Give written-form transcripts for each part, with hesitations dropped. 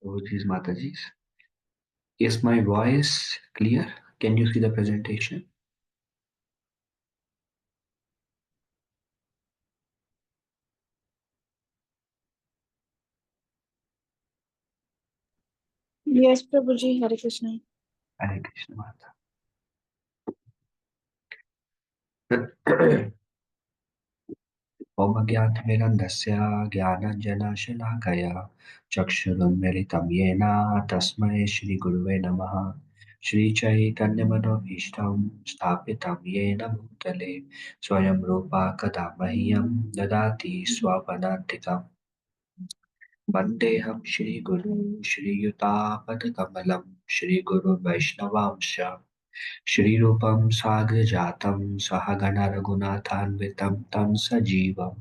Apologies, Mataji's. Is my voice clear? Can you see the presentation? Yes, Prabhuji, Hare Krishna. Hare Krishna Mata. ॐ अज्ञातमिरन्दस्य ज्ञानञ्जनशलाकया चक्षुरुन्मिलितं येन तस्मै श्रीगुरुवे नमः। श्रीचैतन्यमनोभीष्टं स्थापितं येन भूतले स्वयं रूपा कदा मह्यं ददाति स्वपदान्तिकम्। वन्देऽहं श्रीगुरुं श्रीयुतापदकमलं श्रीगुरुवैष्णवांश श्रीरूपं साग्रजातं सहगण रघुनाथान्वितं तं सजीवं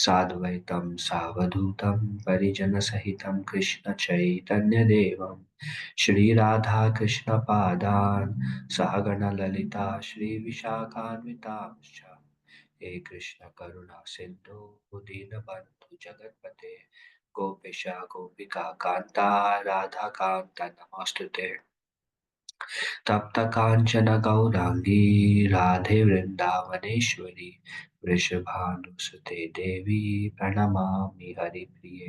साद्वैतं सावधूतं परिजनसहितं कृष्णचैतन्यदेवं श्रीराधाकृष्णपादान् सहगण ललिता श्रीविशाखान्वितांश्च हे कृष्ण करुणा सिन्धु दीनबन्धु जगत्पते गोपेश गोपिका कान्ता राधा कान्ता नमोऽस्तुते तप्त कांचन गौरांगी राधे वृंदावनेश्वरी वृषभानुसुते देवी प्रणमामि हरिप्रिये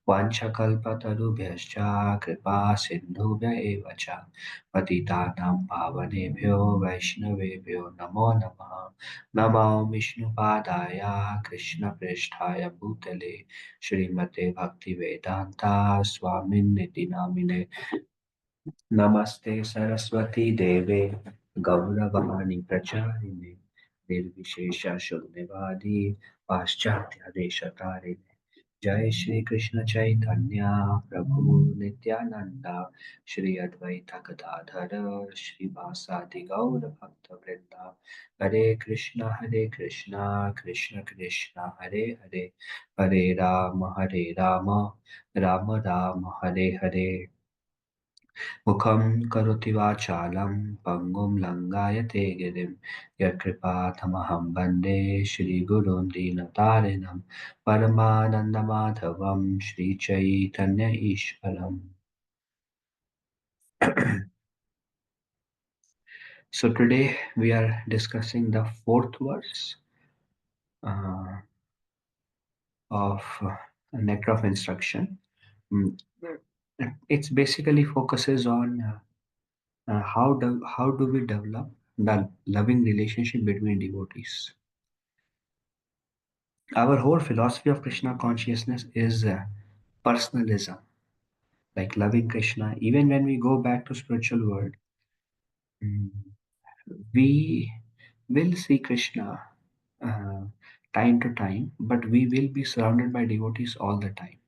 वाञ्छकल्पतरुभ्यश्च कृपा सिन्धुभ्य एव च पतितानां पावनेभ्यो वैष्णवेभ्यो नमो नमः। नमो विष्णुपादाय कृष्णप्रेष्ठाय भूतले श्रीमते भक्तिवेदान्ता स्वामिन्निति नामिने नमस्ते सरस्वती देवे गौरवाणी प्रचारिणे निर्विशेष शून्यवादी पाश्चात्य देशतारिणे जय श्री कृष्ण चैतन्य प्रभु नित्यानंद श्री अद्वैत गदाधर श्रीवासादि गौर भक्त वृंदा हरे कृष्णा कृष्ण कृष्ण हरे हरे हरे राम राम राम हरे हरे मुखं करोति वाचालं पङ्गुं लङ्घयते गिरिं यत्कृपातमहं वन्दे श्रीगुरुं दीनतारिणं परमानन्दमाधवं Sri Chaitanya ईश्वरम्. So today we are discussing the fourth verse uh, of Nectar of Instruction. Mm, It's basically focuses on how do we develop the loving relationship between devotees. Our whole philosophy of Krishna consciousness is personalism, like loving Krishna. Even when we go back to spiritual world, mm, we will see Krishna uh, time to time, but we will be surrounded by devotees all the time.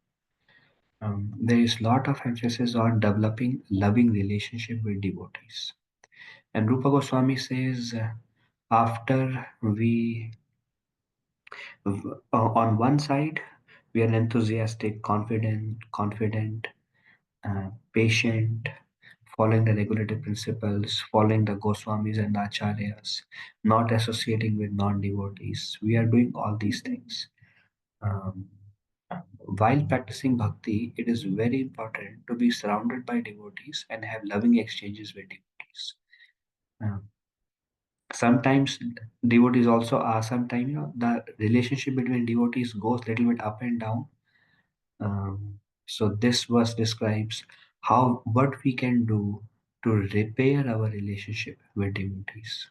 There is lot of emphasis on developing loving relationship with devotees. And Rupa Goswami says, after we, on one side, we are enthusiastic, confident, patient, following the regulative principles, following the Goswamis and the Acharyas, not associating with non-devotees. We are doing all these things. Um, while practicing bhakti, it is very important to be surrounded by devotees and have loving exchanges with devotees. Um, Sometimes devotees also are sometimes the relationship between devotees goes little bit up and down. So this verse describes how what we can do to repair our relationship with devotees.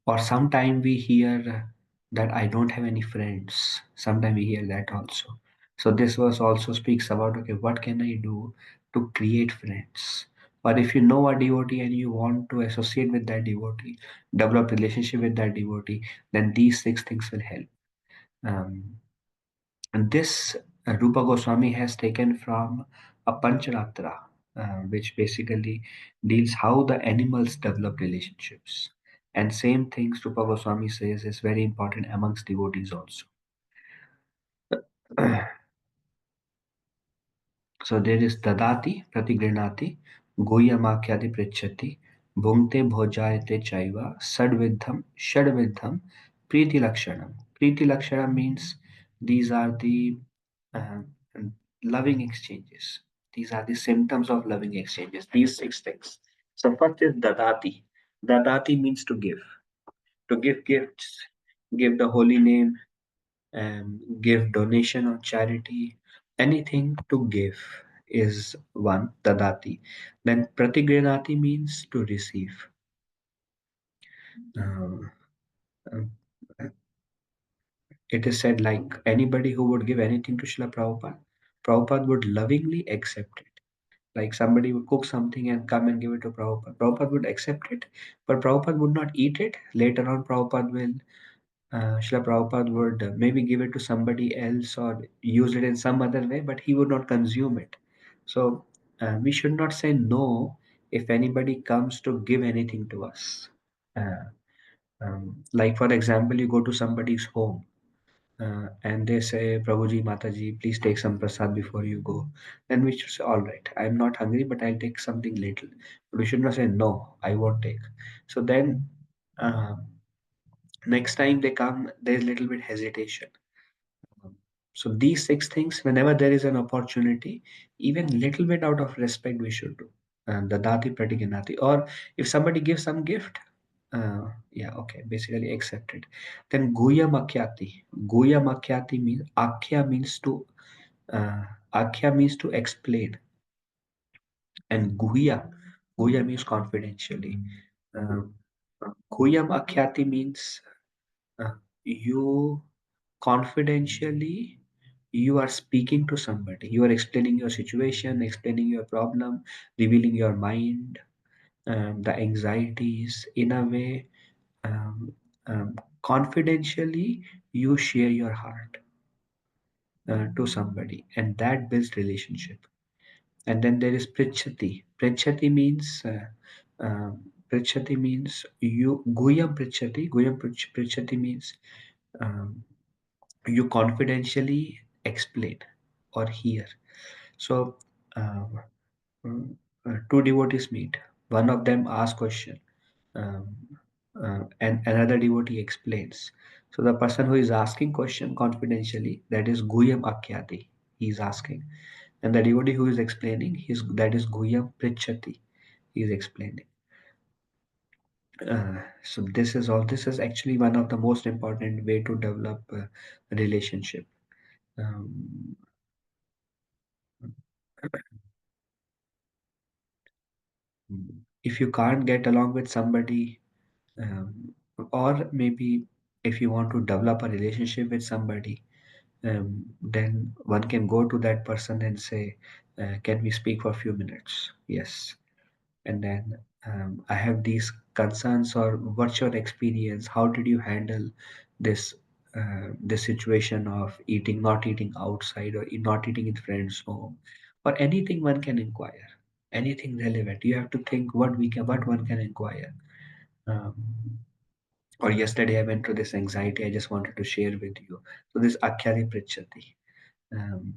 Or sometime we hear that I don't have any friends. Sometimes we hear that also. So this verse also speaks about, okay, what can I do to create friends? Or if you know a devotee and you want to associate with that devotee, develop relationship with that devotee, then these six things will help. Um, and this Rupa Goswami has taken from a Pancharatra, which basically deals how the animals develop relationships. And same things Rupa Goswami says is very important amongst devotees also. So there is Tadati, Pratigrinati, Goyamakyadi Prichati, Bhumte Bhojayate Chaiva, Sadvidham, Shadvidham, Priti Lakshanam. Priti Lakshanam means these are the and loving exchanges. These are the symptoms of loving exchanges, these six things. So first is dadati. Dadati means to give gifts, give the holy name, give donation or charity, anything to give is one, dadati. Then pratigrenati means to receive. Um, um, it is said like anybody who would give anything to Srila Prabhupada, Prabhupada would lovingly accept it. Like somebody would cook something and come and give it to Prabhupada. Prabhupada would accept it, but Prabhupada would not eat it. Later on, Srila Prabhupada would maybe give it to somebody else or use it in some other way, but he would not consume it. So we should not say no if anybody comes to give anything to us. Uh, like for example, you go to somebody's home and they say, Prabhuji, Mataji, please take some prasad before you go. Then we should say, all right, I'm not hungry, but I'll take something little. But we should not say, no, I won't take. So then uh, next time they come, there's a little bit hesitation. Um, So these six things, whenever there is an opportunity, even little bit out of respect, we should do. And the dati pratiganati. Or if somebody gives some gift, yeah, okay, basically accept it. Then guya makyati. Guya makyati means akhya means to uh, akhya means to explain, and guya means confidentially. Um, Guya makyati means uh, you confidentially you are speaking to somebody, you are explaining your situation, explaining your problem, revealing your mind, the anxieties in a way, um, confidentially you share your heart to somebody, and that builds relationship. And then there is Prichati means you Prichati means um, you confidentially explain or hear. So um, two devotees meet. One of them asks question, um, and another devotee explains. So the person who is asking question confidentially, that is Guyam Akyati, he is asking, and the devotee who is explaining, that is Guyam Prichati, he is explaining. So this is all. This is actually one of the most important way to develop a relationship. Um, if you can't get along with somebody, um, or maybe if you want to develop a relationship with somebody, then one can go to that person and say, can we speak for a few minutes? Yes. And then I have these concerns, or what's your experience? How did you handle this this situation of not eating outside, or not eating in friends' home, or anything one can inquire, anything relevant. You have to think what one can inquire. Um, or yesterday I went through this anxiety. I just wanted to share with you. So this Akyari Prichati. Um,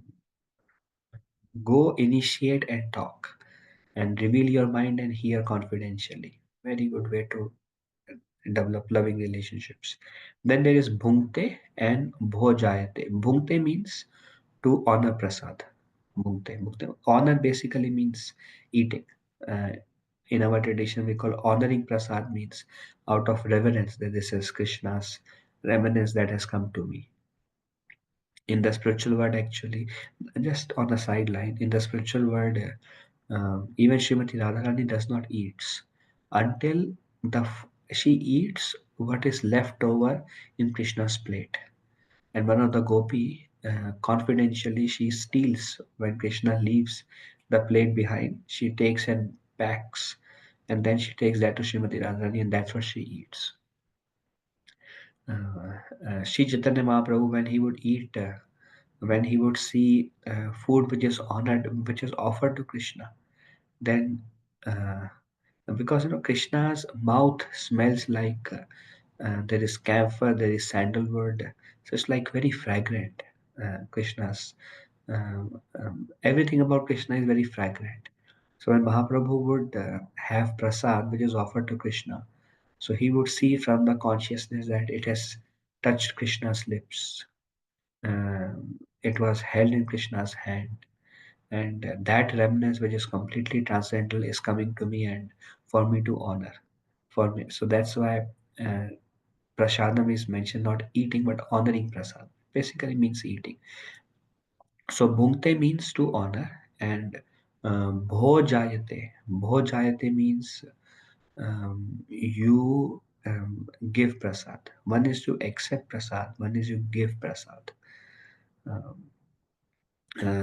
Go initiate and talk and reveal your mind and hear confidentially. Very good way to develop loving relationships. Then there is bhungte and bhojayate. Bhungte means to honor prasad. Bhungte. Honor basically means eating. Uh, in our tradition, we call honoring prasad means out of reverence that this is Krishna's reminiscence that has come to me. In the spiritual world, actually, just on a sideline, in the spiritual world, even Srimati Radharani does not eats until she eats what is left over in Krishna's plate. And one of the gopi, confidentially, she steals when Krishna leaves the plate behind. She takes and packs, and then she takes that to Srimati Radharani, and that's what she eats. Sri Chaitanya Mahaprabhu, when he would see food which is honored, which is offered to Krishna, then uh, because Krishna's mouth smells like there is camphor, there is sandalwood, so it's like very fragrant. Krishna's everything about Krishna is very fragrant. So when Mahaprabhu would have prasad which is offered to Krishna, so he would see from the consciousness that it has touched Krishna's lips. It was held in Krishna's hand, and that remnants, which is completely transcendental, is coming to me and for me to honor. For me, so that's why uh, prasadam is mentioned, not eating but honoring prasad. Basically means eating. So bhungte means to honor, and bhojayate means you give prasad. One is to accept prasad, one is you give prasad. Um,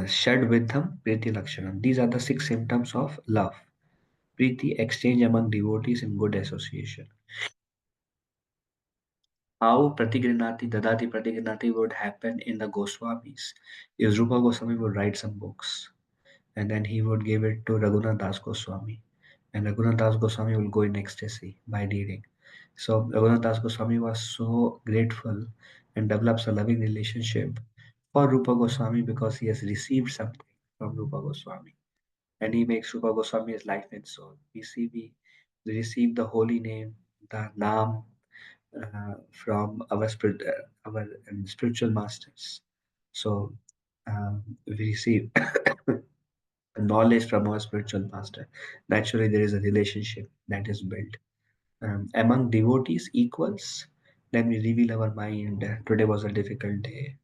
Shad Priti Lakshanam. These are the six symptoms of love. Priti, exchange among devotees in good association. How Pratigrinati, Dadati Pratigrinati would happen in the Goswamis is Rupa Goswami would write some books, and then he would give it to Raghunath Das Goswami, and Raghunath Das Goswami will go in ecstasy by reading. So Raghunath Das Goswami was so grateful and develops a loving relationship for Rupa Goswami because he has received something from Rupa Goswami, and he makes Rupa Goswami his life and soul. We receive the holy name, the Naam from our spiritual masters. So we receive knowledge from our spiritual master. Naturally, there is a relationship that is built among devotees equals. Then we reveal our mind. Today was a difficult day,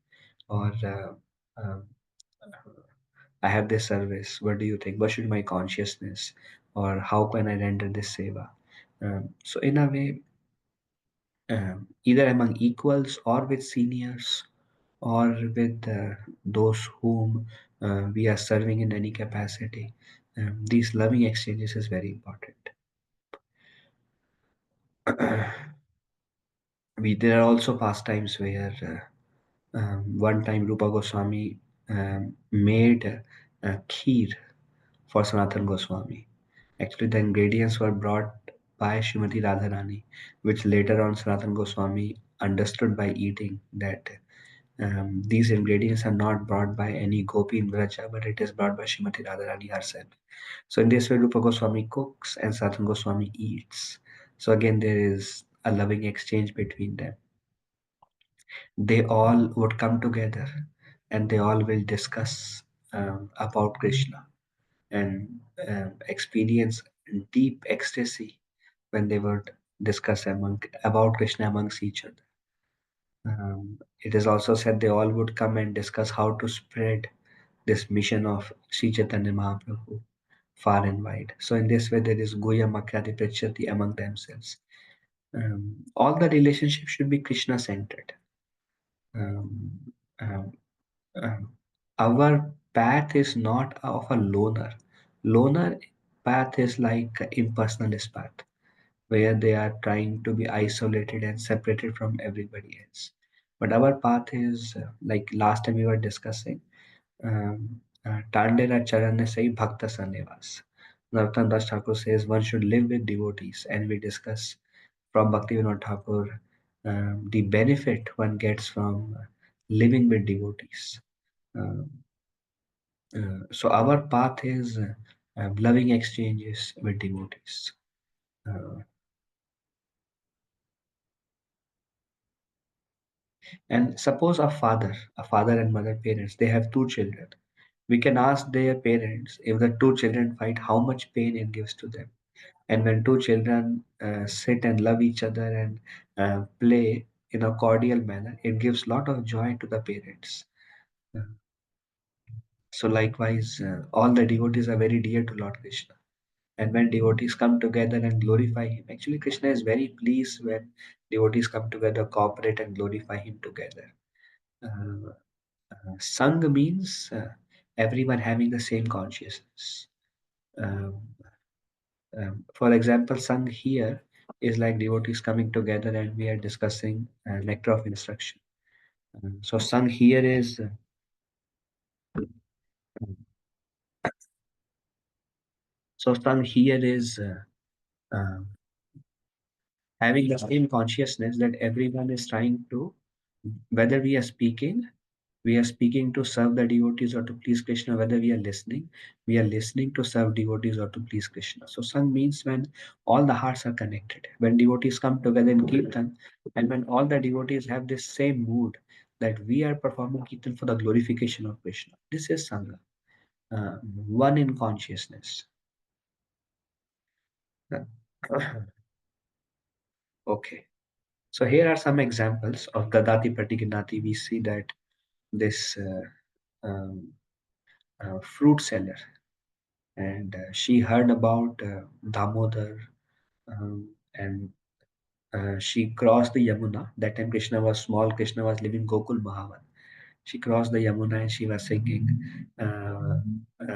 or I have this service. What do you think? What should my consciousness, or how can I render this seva? So in a way, either among equals or with seniors or with those whom we are serving in any capacity. These loving exchanges is very important. There are also pastimes where one time Rupa Goswami made kheer for Sanatan Goswami. Actually, the ingredients were brought by Srimati Radharani, which later on Sanatan Goswami understood by eating that these ingredients are not brought by any gopi in Vraja, but it is brought by Srimati Radharani herself. So in this way, Rupa Goswami cooks and Sanatan Goswami eats. So again, there is a loving exchange between them. They all would come together and they all will discuss about Krishna and experience deep ecstasy when they would discuss about Krishna amongst each other. It is also said they all would come and discuss how to spread this mission of Sri Chaitanya Mahaprabhu far and wide. So in this way, there is Goya Makyati Prachati among themselves. All the relationships should be Krishna centered. Um, um, um, our path is not of a loner. Loner path is like impersonalist path, where they are trying to be isolated and separated from everybody else. But our path is like last time we were discussing, Tandera Charana Sai Bhakta Sanevas. Narottam Das Thakur says one should live with devotees, and we discuss from Bhaktivinoda Thakur the benefit one gets from living with devotees. Um, so our path is loving exchanges with devotees. Uh, and suppose a father and mother parents, they have two children. We can ask their parents if the two children fight, how much pain it gives to them. And when two children sit and love each other and play in a cordial manner, it gives lot of joy to the parents. Uh, So likewise, all the devotees are very dear to Lord Krishna. And when devotees come together and glorify him, actually Krishna is very pleased when devotees come together, cooperate and glorify him together. Uh, Sangha means everyone having the same consciousness. Um, for example, Sangha here is like devotees coming together and we are discussing nectar of instruction. So Sangha here is Sangha here is uh, having the same consciousness that everyone is trying to, whether we are speaking to serve the devotees or to please Krishna, whether we are listening to serve devotees or to please Krishna. So Sang means when all the hearts are connected, when devotees come together in Kirtan, and when all the devotees have this same mood, that we are performing Kirtan for the glorification of Krishna. This is Sangha, one in consciousness. Okay. So here are some examples of Dadati Patikinati. We see that this um, fruit seller, and she heard about Damodar, and she crossed the Yamuna. That time Krishna was small. Krishna was living Gokul Mahavan. She crossed the Yamuna and she was singing, uh,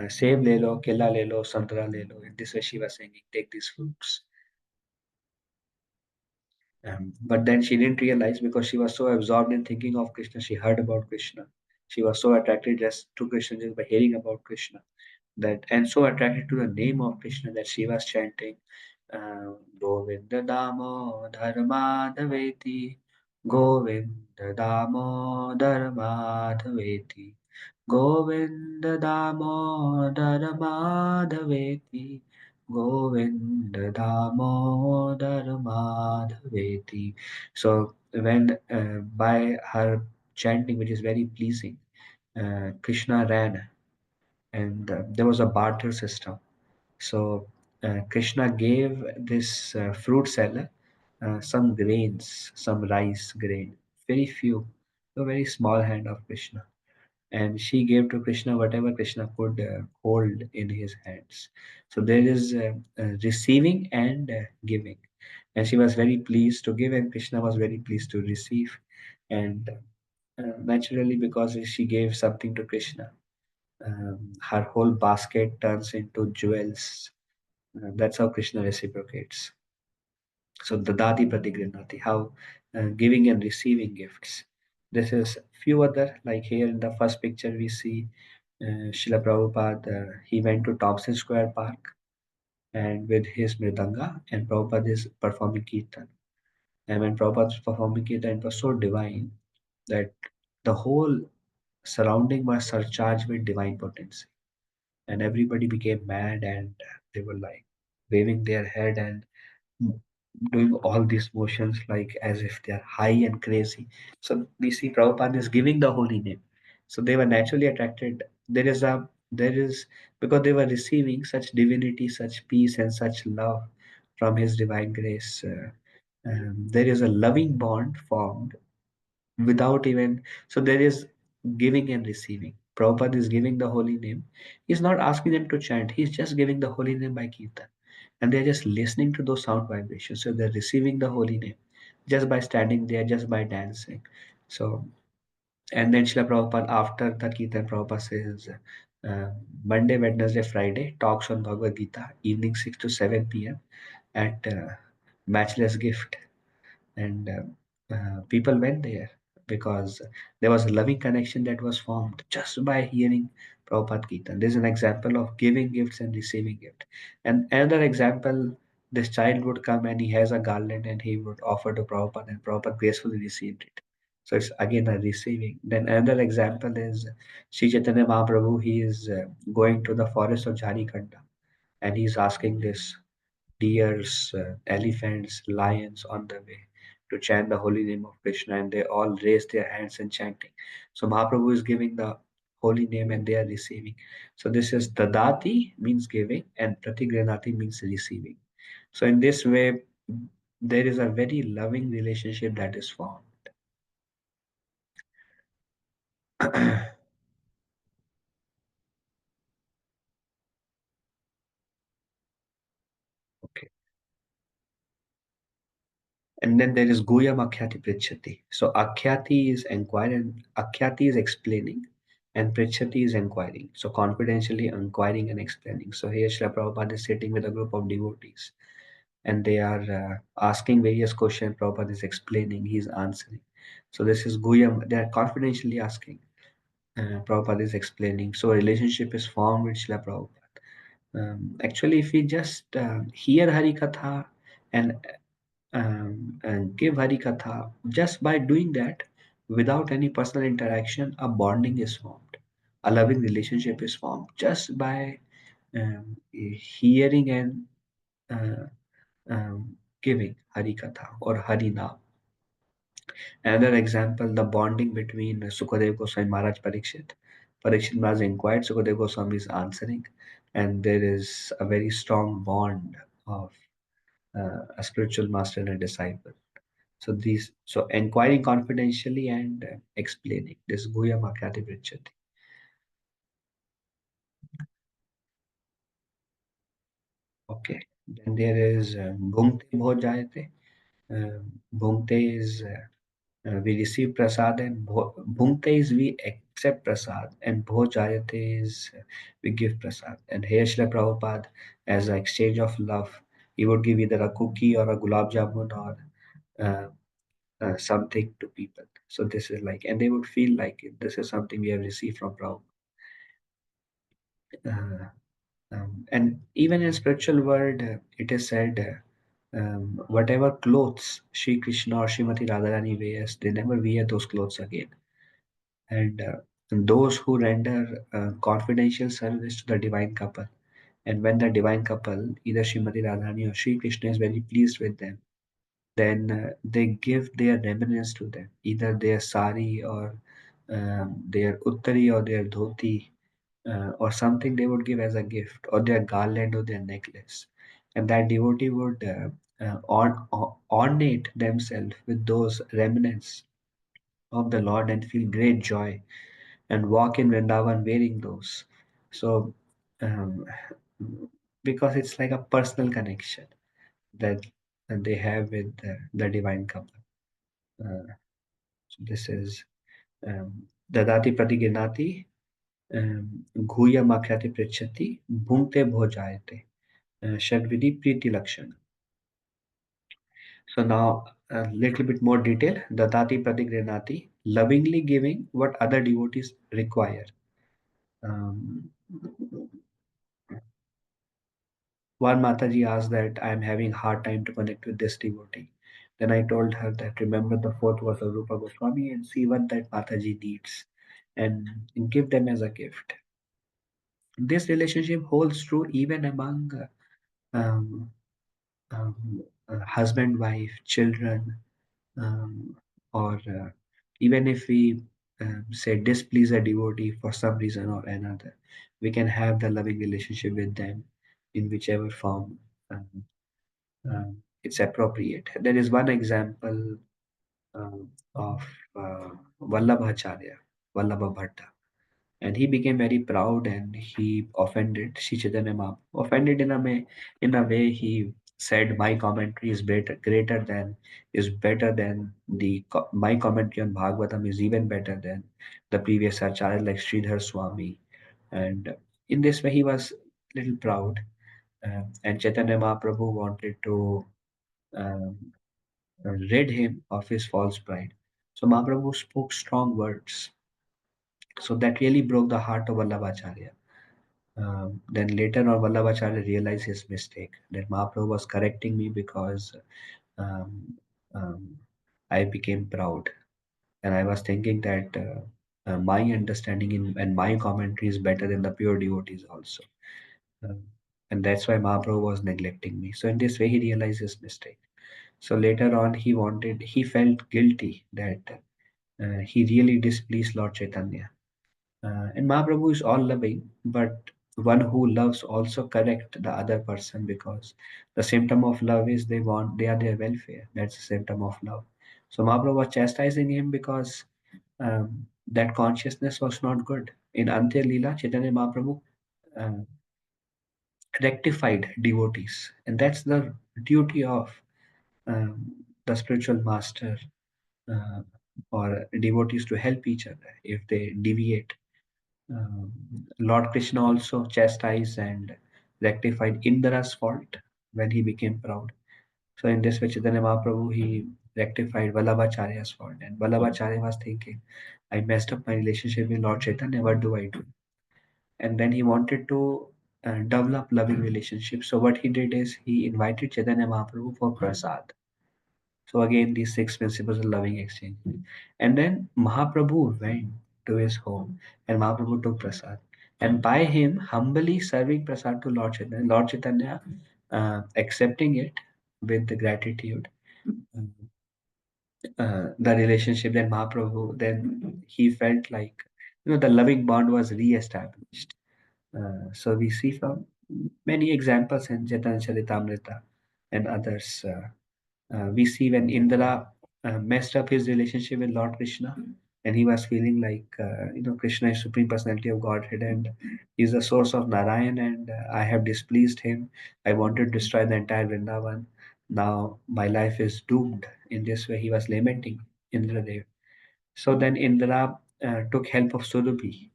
"Seb le lo, kela le lo, santara le lo." In this way, she was singing, "Take these fruits." But then she didn't realize, because she was so absorbed in thinking of Krishna. She heard about Krishna. She was so attracted just to Krishna just by hearing about Krishna, that, and so attracted to the name of Krishna, that she was chanting, Govinda Damodar Madhaveti, Govinda Damodar Madhaveti, Govinda Damodar Madhaveti, Govinda Damodar Madhaveti. So when by her chanting, which is very pleasing, Krishna ran, and there was a barter system. So Krishna gave this fruit seller some grains, some rice grain, very few, a very small hand of Krishna. And she gave to Krishna whatever Krishna could hold in his hands. So there is receiving and giving. And she was very pleased to give, and Krishna was very pleased to receive. And naturally, because she gave something to Krishna, her whole basket turns into jewels. That's how Krishna reciprocates. So dadati pratigrinati, how giving and receiving gifts. This is few other, like here in the first picture we see Srila Prabhupada. He went to Thompson Square Park and with his mridanga, and Prabhupada is performing kirtan. And when Prabhupada was performing kirtan, it was so divine that the whole surrounding was surcharged with divine potency, and everybody became mad, and they were like waving their head and doing all these motions like as if they are high and crazy. So we see Prabhupada is giving the holy name. So they were naturally attracted. There is because they were receiving such divinity, such peace, and such love from His divine grace. There is a loving bond formed without even, so there is giving and receiving. Prabhupada is giving the holy name. He's not asking them to chant. He's just giving the holy name by kirtan, and they're just listening to those sound vibrations. So they're receiving the holy name just by standing there, just by dancing. So, and then Srila Prabhupada, after the Kirtan, Prabhupada says, uh, Monday, Wednesday, Friday, talks on Bhagavad Gita, evening 6 to 7 p.m. at Matchless Gift. And people went there because there was a loving connection that was formed just by hearing Prabhupada Kirtan. There's an example of giving gifts and receiving gift. And another example, this child would come and he has a garland and he would offer to Prabhupada, and Prabhupada gracefully received it. So it's again a receiving. Then another example is Sri Chaitanya Mahaprabhu. He is going to the forest of Jharikanda, and he's asking this deers, elephants, lions on the way to chant the holy name of Krishna, and they all raise their hands and chanting. So Mahaprabhu is giving the holy name and they are receiving. So this is Dadati means giving, and Pratigranati means receiving. So in this way, there is a very loving relationship that is formed. Okay. And then there is Guyam Akhyati Prichati. So Akhyati is inquiring, Akhyati is explaining, and Prichati is inquiring. So confidentially inquiring and explaining. So here Srila Prabhupada is sitting with a group of devotees, and they are asking various questions. Prabhupada is explaining, he is answering. So this is Guyam, they are confidentially asking. Prabhupada is explaining. So a relationship is formed with Srila Prabhupada. Actually, if we just hear Hari Katha and give Harikatha, just by doing that, without any personal interaction, a bonding is formed. A loving relationship is formed just by hearing and uh, giving Harikatha or Harinam. Another example, the bonding between Sukadev Goswami Maharaj Parikshit. Parikshit Maharaj inquired, Sukadev Goswami is answering, and there is a very strong bond of a spiritual master and a disciple. So inquiring confidentially and explaining this Guya Makyati Pritchati. Okay. Then there is Bhungte Bhojayate. Bhungte is we receive prasad, and bhungte is we accept prasad, and bhojayate is we give prasad. And here Srila Prabhupada, as an exchange of love, he would give either a cookie or a gulab jamun or uh, something to people. So this is like, and they would feel like this is something we have received from Prabhupada. And even in spiritual world, it is said, whatever clothes Sri Krishna or Srimati Radharani wears, they never wear those clothes again. And those who render confidential service to the divine couple, and when the divine couple, either Srimati Radharani or Sri Krishna, is very pleased with them, then they give their remnants to them, either their sari or their uttari or their dhoti, or something they would give as a gift, or their garland or their necklace. And that devotee would ornate themselves with those remnants of the Lord and feel great joy and walk in Vrindavan wearing those. So, um, because it's like a personal connection that they have with the divine couple. So this is Dadati Pratiginati, Guya Makrati Prichati, Bhungte Bhojayate, Shadvidi Priti Lakshana. So now a little bit more detail. Dadati Pratigrinati, lovingly giving what other devotees require. Um, One Mataji asked that I am having hard time to connect with this devotee. Then I told her that remember the fourth verse of Rupa Goswami and see what that Mataji needs and give them as a gift. This relationship holds true even among um, husband, wife, children, um, or even if we say displease a devotee for some reason or another, we can have the loving relationship with them in whichever form um, it's appropriate. There is one example of Vallabhacharya, Vallabha Bhatta, and he became very proud and he offended Sri Chaitanya Mahaprabhu. Offended in a way he said my commentary is better than my commentary on Bhagavatam is even better than the previous Acharya like Sridhar Swami, and in this way he was little proud, and Chaitanya Mahaprabhu wanted to um, rid him of his false pride. So Mahaprabhu spoke strong words. So that really broke the heart of Vallabhacharya. Then later on, Vallabhacharya realized his mistake. That Mahaprabhu was correcting me because um, um, I became proud. And I was thinking that my understanding and my commentary is better than the pure devotees also. Um, and that's why Mahaprabhu was neglecting me. So in this way, he realized his mistake. So later on, he felt guilty that he really displeased Lord Chaitanya. And Mahaprabhu is all loving, but one who loves also correct the other person because the symptom of love is they are their welfare. That's the symptom of love. So Mahaprabhu was chastising him because that consciousness was not good. In Antya Leela, Chaitanya Mahaprabhu uh, rectified devotees, and that's the duty of the spiritual master uh, or devotees to help each other if they deviate. Um, Lord Krishna also chastised and rectified Indra's fault when he became proud. So in this way, Chaitanya Mahaprabhu, he rectified Vallabhacharya's fault. And Vallabhacharya was thinking, I messed up my relationship with Lord Chaitanya, what do I do? And then he wanted to develop loving relationships. So what he did is he invited Chaitanya Mahaprabhu for prasad. So again, these six principles of loving exchange. And then Mahaprabhu went to his home and Mahaprabhu took prasad. And by him humbly serving prasad to Lord Chaitanya accepting it with the gratitude, the relationship, then Mahaprabhu, then he felt like, the loving bond was re-established. So we see from many examples in Chaitanya Charitamrita and others. We see when Indra messed up his relationship with Lord Krishna, and he was feeling like, Krishna is Supreme Personality of Godhead and he's the source of Narayan, and I have displeased him. I wanted to destroy the entire Vrindavan. Now my life is doomed. In this way, he was lamenting Indradev. So then Indra took help of Surabhi,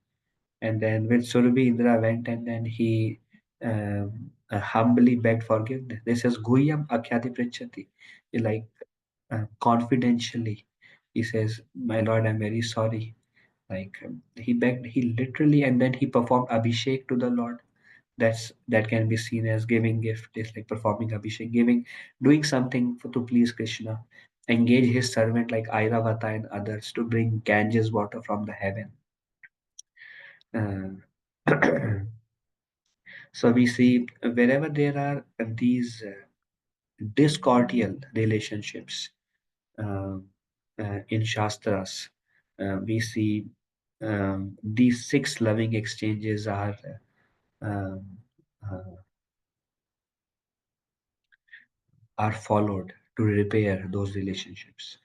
and then with Surabhi, Indra went and then he humbly begged forgiveness. This is Guhyam Akhyati Princhati. Like confidentially, he says, "My Lord, I'm very sorry." Like he begged, he literally, and then he performed Abhishek to the Lord. That can be seen as giving gift. It's like performing Abhishek, doing something to please Krishna. Engage his servant like Airavata and others to bring Ganges water from the heaven. Uh, So we see wherever there are these discordial relationships uh, in Shastras, we see these six loving exchanges um, uh, are followed to repair those relationships.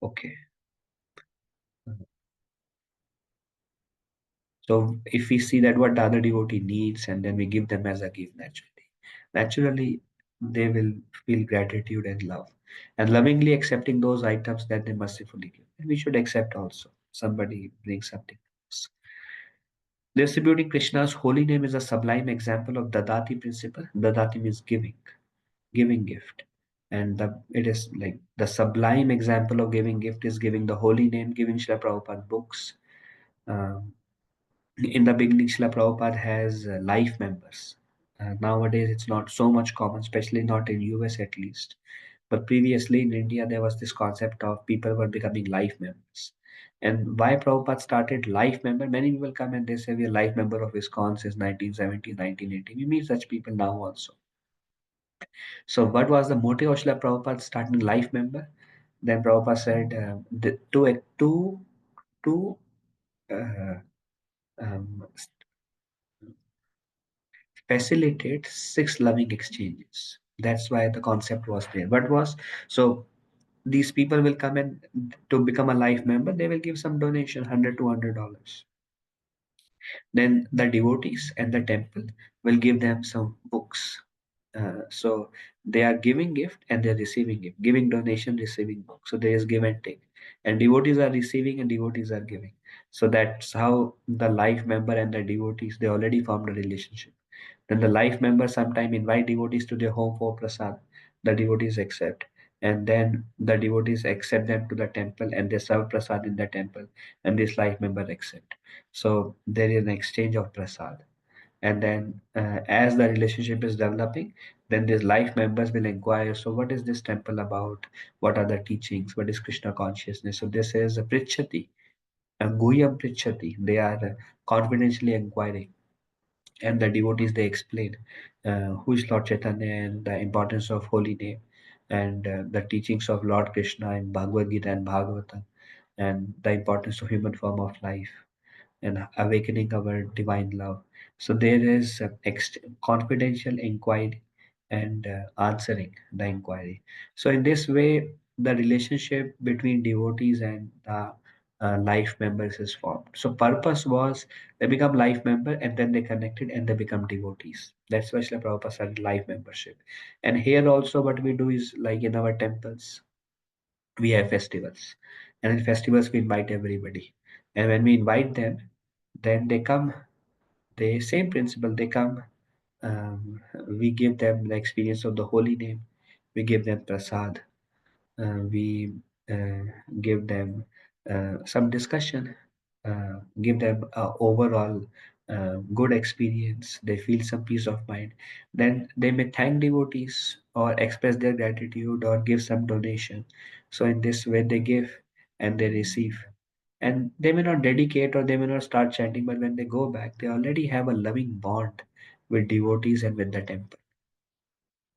Okay. So if we see that what the other devotee needs and then we give them as a gift naturally they will feel gratitude and love. And lovingly accepting those items that they mercifully give. And we should accept also. Somebody brings something to us. Distributing Krishna's holy name is a sublime example of Dadati principle. Dadati means giving gift. And it is like the sublime example of giving gift is giving the holy name, giving Srila Prabhupada books, um, in the beginning, Srila Prabhupada has life members. Nowadays, it's not so much common, especially not in US at least. But previously in India, there was this concept of people were becoming life members. And why Prabhupada started life member? Many people come and they say we are life member of ISKCON since 1970, 1980. We meet such people now also. So what was the motive of Srila Prabhupada starting life member? Then Prabhupada said to uh, um, facilitate six loving exchanges. That's why the concept was there. What was so these people will come and to become a life member, they will give some donation, $100 to $200. Then the devotees and the temple will give them some books. So they are giving gift and they're receiving gift, giving donation, receiving book. So there is give and take, and devotees are receiving and devotees are giving. So that's how the life member and the devotees they already formed a relationship. Then the life members sometime invite devotees to their home for prasad. The devotees accept. And then the devotees accept them to the temple and they serve prasad in the temple. And this life member accept. So there is an exchange of prasad. And then as the relationship is developing, then these life members will inquire, so what is this temple about? What are the teachings? What is Krishna consciousness? So this is a Prichati, a Guhyam Prichati. They are confidentially inquiring, and the devotees they explain who is Lord Chaitanya and the importance of holy name, and the teachings of Lord Krishna in Bhagavad Gita and Bhagavatam, and the importance of human form of life and awakening our divine love. So there is confidential inquiry and answering the inquiry. So in this way, the relationship between devotees and the life members is formed. So purpose was they become life member and then they connected and they become devotees. That's why Srila Prabhupada started life membership. And here also what we do is like in our temples, we have festivals. And in festivals we invite everybody. And when we invite them, then they come, the same principle, they come, we give them the experience of the holy name, we give them prasad, we uh, give them some discussion, give them overall good experience. They feel some peace of mind. Then they may thank devotees or express their gratitude or give some donation. So in this way, they give and they receive. And they may not dedicate or they may not start chanting, but when they go back, they already have a loving bond with devotees and with the temple.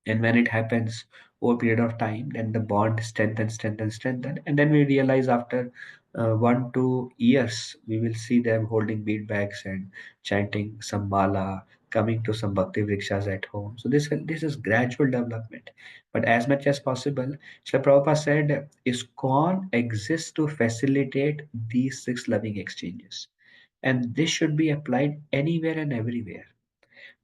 And when it happens over a period of time, then the bond strengthens. And then we realize after 1 2 years, we will see them holding bead bags and chanting some mala, coming to some bhakti vrikshas at home. So this is gradual development. But as much as possible, Srila Prabhupada said, ISKCON exists to facilitate these six loving exchanges. And this should be applied anywhere and everywhere.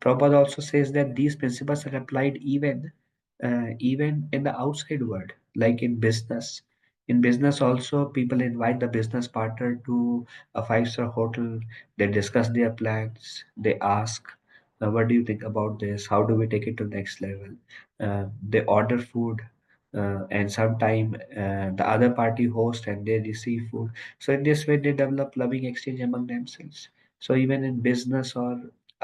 Prabhupada also says that these principles are applied even in the outside world, like in business. In business, also people invite the business partner to a five-star hotel. They discuss their plans. They ask, "What do you think about this? How do we take it to the next level?" They order food, and sometime the other party host and they receive food. So in this way, they develop loving exchange among themselves. So even in business or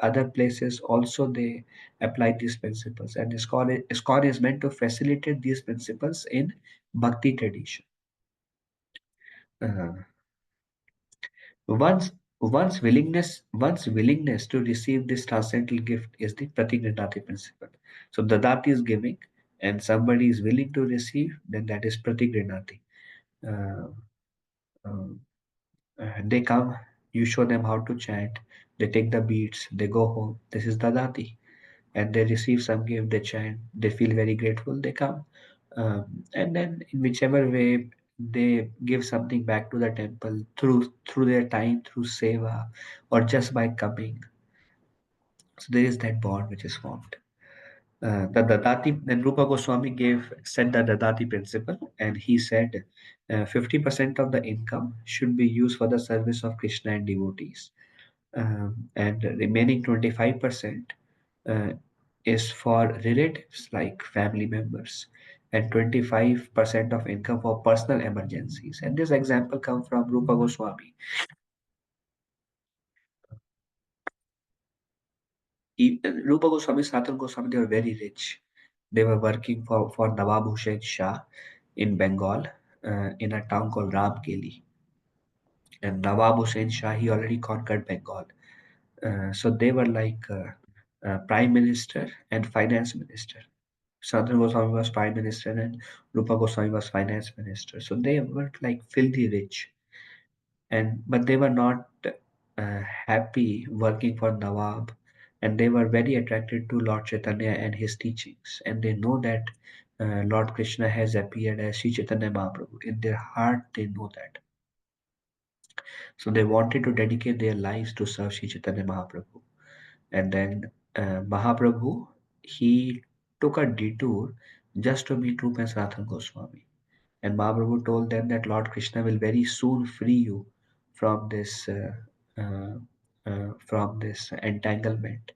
other places also they apply these principles, and ISKCON is meant to facilitate these principles in bhakti tradition. Uh, one's willingness to receive this transcendental gift is the pratigrinati principle. So dadati is giving, and somebody is willing to receive, then that is pratigrinati. Uh, uh, they come, you show them how to chant, they take the beats, they go home. This is dadati. And they receive some gift, they chant, they feel very grateful, they come. And then in whichever way they give something back to the temple through their time, through seva, or just by coming. So there is that bond which is formed. The Dadati, then Rupa Goswami said the Dadati principle, and he said 50% of the income should be used for the service of Krishna and devotees, and the remaining 25% uh, is for relatives like family members, and 25% of income for personal emergencies. And this example comes from Rupa Goswami. Rupa Goswami, Sanatana Goswami, they were very rich. They were working for Nawab Hussain Shah in Bengal, in a town called Ramkeli. And Nawab Hussain Shah, he already conquered Bengal. So they were like prime minister and finance minister. Sanatana Goswami was prime minister and Rupa Goswami was finance minister. So they were like filthy rich, and but they were not happy working for Nawab, and they were very attracted to Lord Chaitanya and his teachings, and they know that Lord Krishna has appeared as Sri Chaitanya Mahaprabhu. In their heart, they know that. So they wanted to dedicate their lives to serve Sri Chaitanya Mahaprabhu. And then Mahaprabhu, he took a detour just to meet Rupa and Sanatana Goswami. And Mahaprabhu told them that Lord Krishna will very soon free you from uh, this entanglement,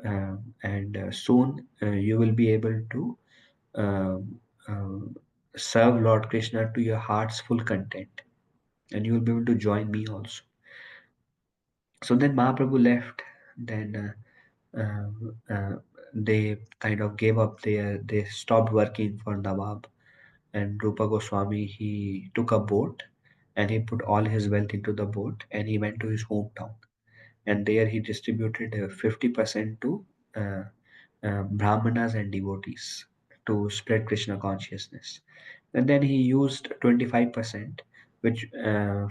and soon you will be able to um, um, serve Lord Krishna to your heart's full content, and you will be able to join me also. So then Mahaprabhu left. Then they kind of gave up they stopped working for Nawab, and Rupa Goswami, he took a boat and he put all his wealth into the boat and he went to his hometown, and there he distributed 50% to uh, brahmanas and devotees to spread Krishna consciousness. And then he used 25%, which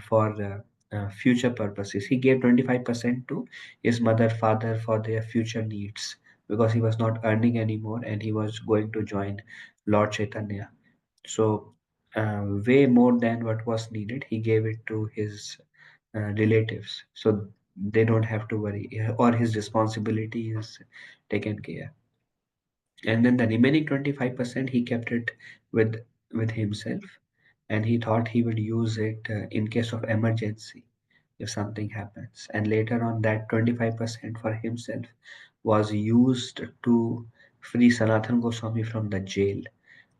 for future purposes. He gave 25% to his mother, father for their future needs, because he was not earning anymore and he was going to join Lord Chaitanya. So, way more than what was needed, he gave it to his relatives. So they don't have to worry, or his responsibility is taken care. And then the remaining 25% he kept it with with himself, and he thought he would use it in case of emergency if something happens. And later on, that 25% for himself was used to free Sanatan Goswami from the jail,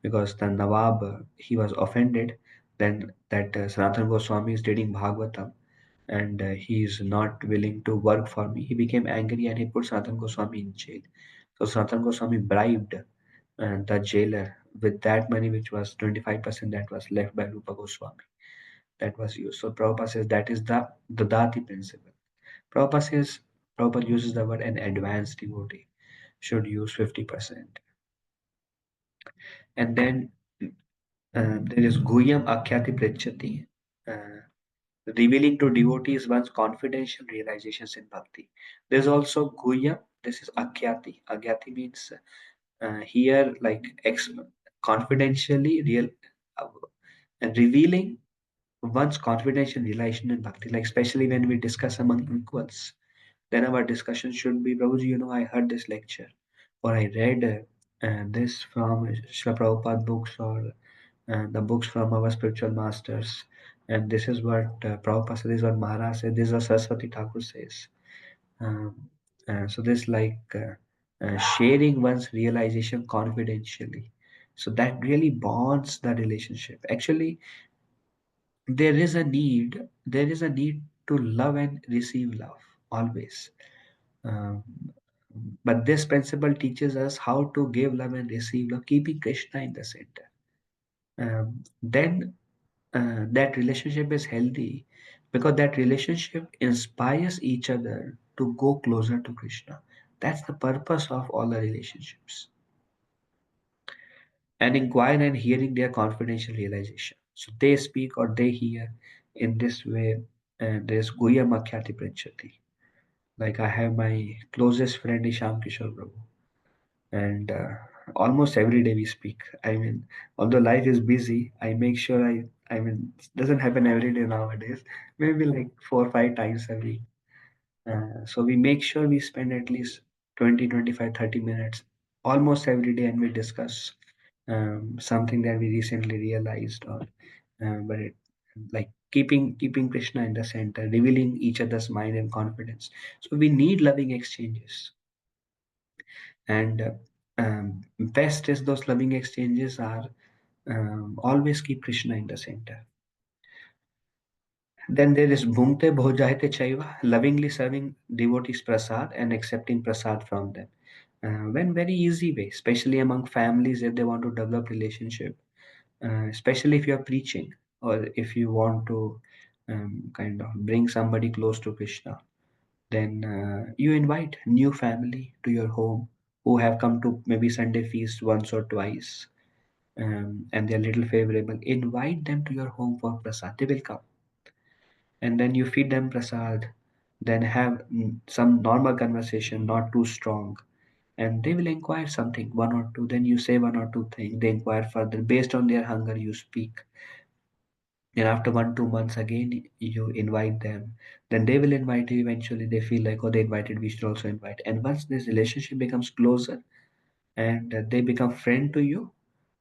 because the Nawab, he was offended then that Sanatana Goswami is reading Bhagavatam, and he is not willing to work for me. He became angry and he put Sanatana Goswami in jail. So Sanatana Goswami bribed the jailer with that money, which was 25% that was left by Rupa Goswami. That was used. So Prabhupada says that is the Dati principle. Prabhupada says Prabhupada uses the word an advanced devotee should use 50%. And then there is Guyam Akhyati Prachati, uh, revealing to devotees one's confidential realizations in bhakti. There's also Guyam, this is Akhyati. Agyati means here like confidentially real, uh, revealing one's confidential relation in bhakti, like especially when we discuss among equals, then our discussion should be, Prabhuji, I heard this lecture, or I read this from Srila Prabhupada books, or the books from our spiritual masters, and this is what Prabhupada said, this is what Maharaj said, this is what Saraswati Thakur says. Um, so this like sharing one's realization confidentially. So that really bonds the relationship. Actually, there is a need to love and receive love always. Um, but this principle teaches us how to give love and receive love, keeping Krishna in the center. Then that relationship is healthy because that relationship inspires each other to go closer to Krishna. That's the purpose of all the relationships. And inquire and hearing their confidential realization. So they speak or they hear in this way. And there's Guya Makhyati Princhati. Like I have my closest friend Isham Kishore Prabhu, and almost every day we speak. I mean, although life is busy, I make sure I mean, it doesn't happen every day nowadays. Maybe like 4 or 5 times a week. So we make sure we spend at least 20, 25, 30 minutes almost every day, and we discuss something that we recently realized, or but it like keeping Krishna in the center, revealing each other's mind and confidence. So we need loving exchanges, and best is those loving exchanges are always keep Krishna in the center. Then there is Bhumte Bhojahite Chaiva, lovingly serving devotees prasad and accepting prasad from them. When very easy way, especially among families if they want to develop relationship, especially if you are preaching or if you want to kind of bring somebody close to Krishna, then you invite new family to your home who have come to maybe Sunday feast once or twice, and they're little favorable. Invite them to your home for prasad. They will come, and then you feed them prasad. Then have some normal conversation, not too strong, and they will inquire something, one or two. Then you say one or two things. They inquire further based on their hunger. You speak, and after 1 2 months again you invite them. Then they will invite you. Eventually, they feel like, oh, they invited, we should also invite. And once this relationship becomes closer, and they become friend to you,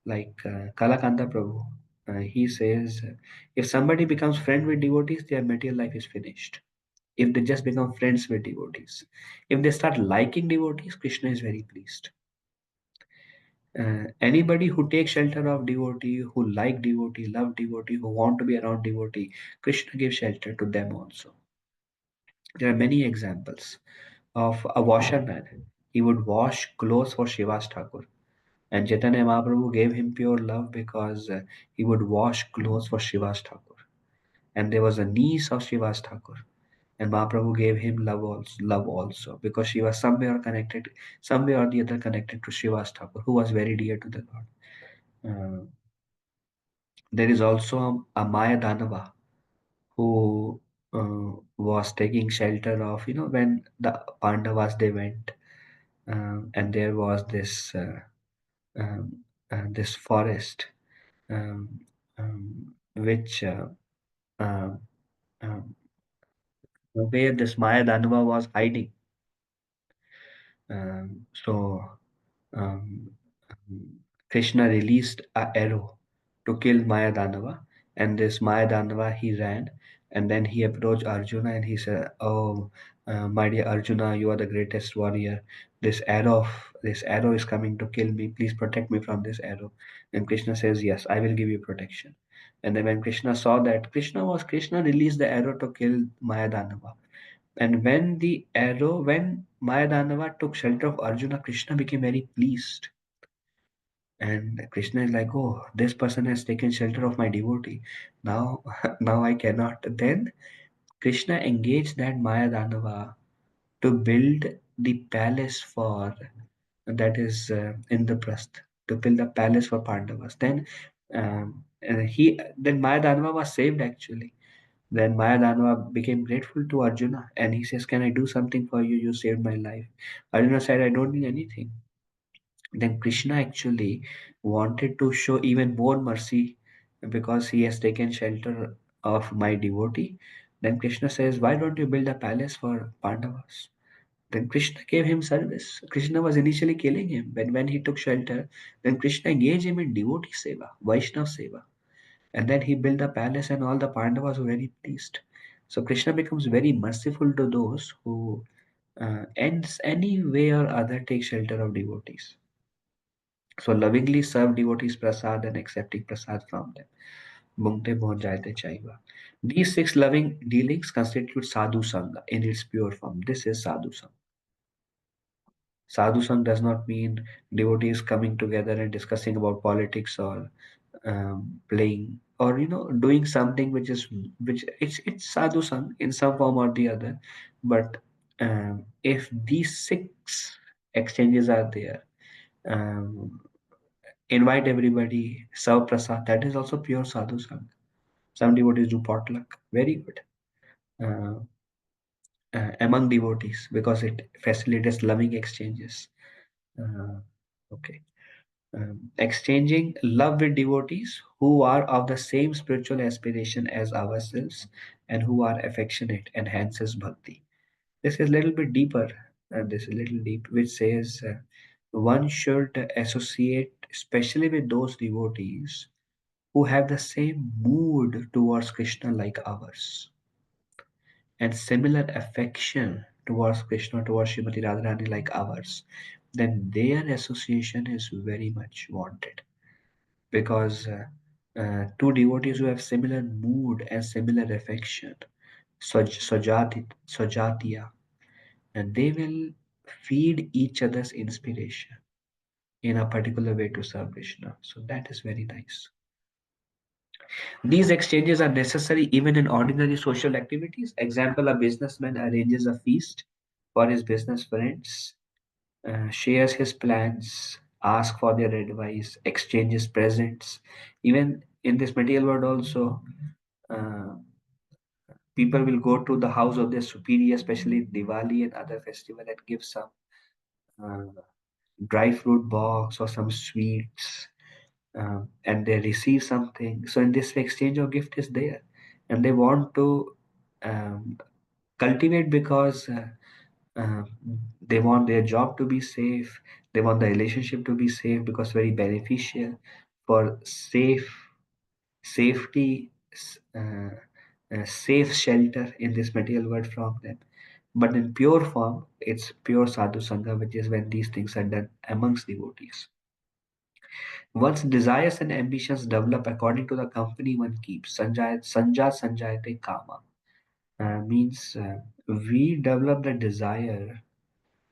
like Kalakanda Prabhu, he says, if somebody becomes friend with devotees, their material life is finished. If they just become friends with devotees, if they start liking devotees, Krishna is very pleased. Anybody who takes shelter of devotee, who like devotee, love devotee, who want to be around devotee, Krishna gives shelter to them also. There are many examples of a washerman. He would wash clothes for Shiva's Thakur. And Chaitanya Mahaprabhu gave him pure love because he would wash clothes for Shiva's Thakur. And there was a niece of Shiva's Thakur. And Mahaprabhu gave him love also because she was somewhere connected, somewhere or the other connected to Shiva's Thakur, who was very dear to the Lord. Uh, there is also a Maya Danava who was taking shelter of, when the Pandavas they went, and there was um, this forest, um, which um, um, where this Maya Danava was hiding. So um, Krishna released a arrow to kill Mayadanava, and this Mayadanava he ran, and then he approached Arjuna and he said, "Oh, my dear Arjuna, you are the greatest warrior. This arrow is coming to kill me. Please protect me from this arrow." And Krishna says, "Yes, I will give you protection." And then when Krishna saw that, Krishna released the arrow to kill Mayadanava. And when Mayadanava took shelter of Arjuna, Krishna became very pleased. And Krishna is like, oh, this person has taken shelter of my devotee. Now, now I cannot. Then Krishna engaged that Mayadanava to build the palace for that is Indraprasth, to build a palace for Pandavas. Then Mayadanava was saved actually. Then Mayadanava became grateful to Arjuna and he says, "Can I do something for you? You saved my life." Arjuna said, "I don't need anything." Then Krishna actually wanted to show even more mercy because he has taken shelter of my devotee. Then Krishna says, "Why don't you build a palace for Pandavas?" Then Krishna gave him service. Krishna was initially killing him, but when he took shelter, then Krishna engaged him in devotee seva, Vaishnav seva. And then he built a palace, and all the Pandavas were very pleased. So Krishna becomes very merciful to those who, ends any way or other, take shelter of devotees. So lovingly serve devotees prasad and accepting prasad from them. Bhungte bhon jayate chaiva. These six loving dealings constitute sadhu sangha in its pure form. This is sadhu sangha. Sadhu Sangh does not mean devotees coming together and discussing about politics or playing or doing something which it's Sadhu Sangh in some form or the other. But if these six exchanges are there, um, invite everybody, serve prasad. That is also pure Sadhu Sangh. Some devotees do potluck, very good. Uh, among devotees because it facilitates loving exchanges. Uh, okay. Exchanging love with devotees who are of the same spiritual aspiration as ourselves and who are affectionate enhances bhakti. This is a little bit deeper, and this is a little deep, which says one should associate especially with those devotees who have the same mood towards Krishna like ours and similar affection towards Krishna, towards Srimati Radharani like ours, then their association is very much wanted because two devotees who have similar mood and similar affection, Sojatiya, and they will feed each other's inspiration in a particular way to serve Krishna. So that is very nice. These exchanges are necessary even in ordinary social activities. Example, a businessman arranges a feast for his business friends, shares his plans, asks for their advice, exchanges presents. Even in this material world also, uh, people will go to the house of their superior, especially Diwali and other festival, and give some uh, dry fruit box or some sweets, and they receive something. So in this exchange of gift is there, and they want to um, cultivate because uh, they want their job to be safe. They want the relationship to be safe because very beneficial for safety, safe shelter in this material world from them. But in pure form, it's pure sadhu sangha, which is when these things are done amongst devotees. One's desires and ambitions develop according to the company one keeps. Sanjayate kama means we develop the desire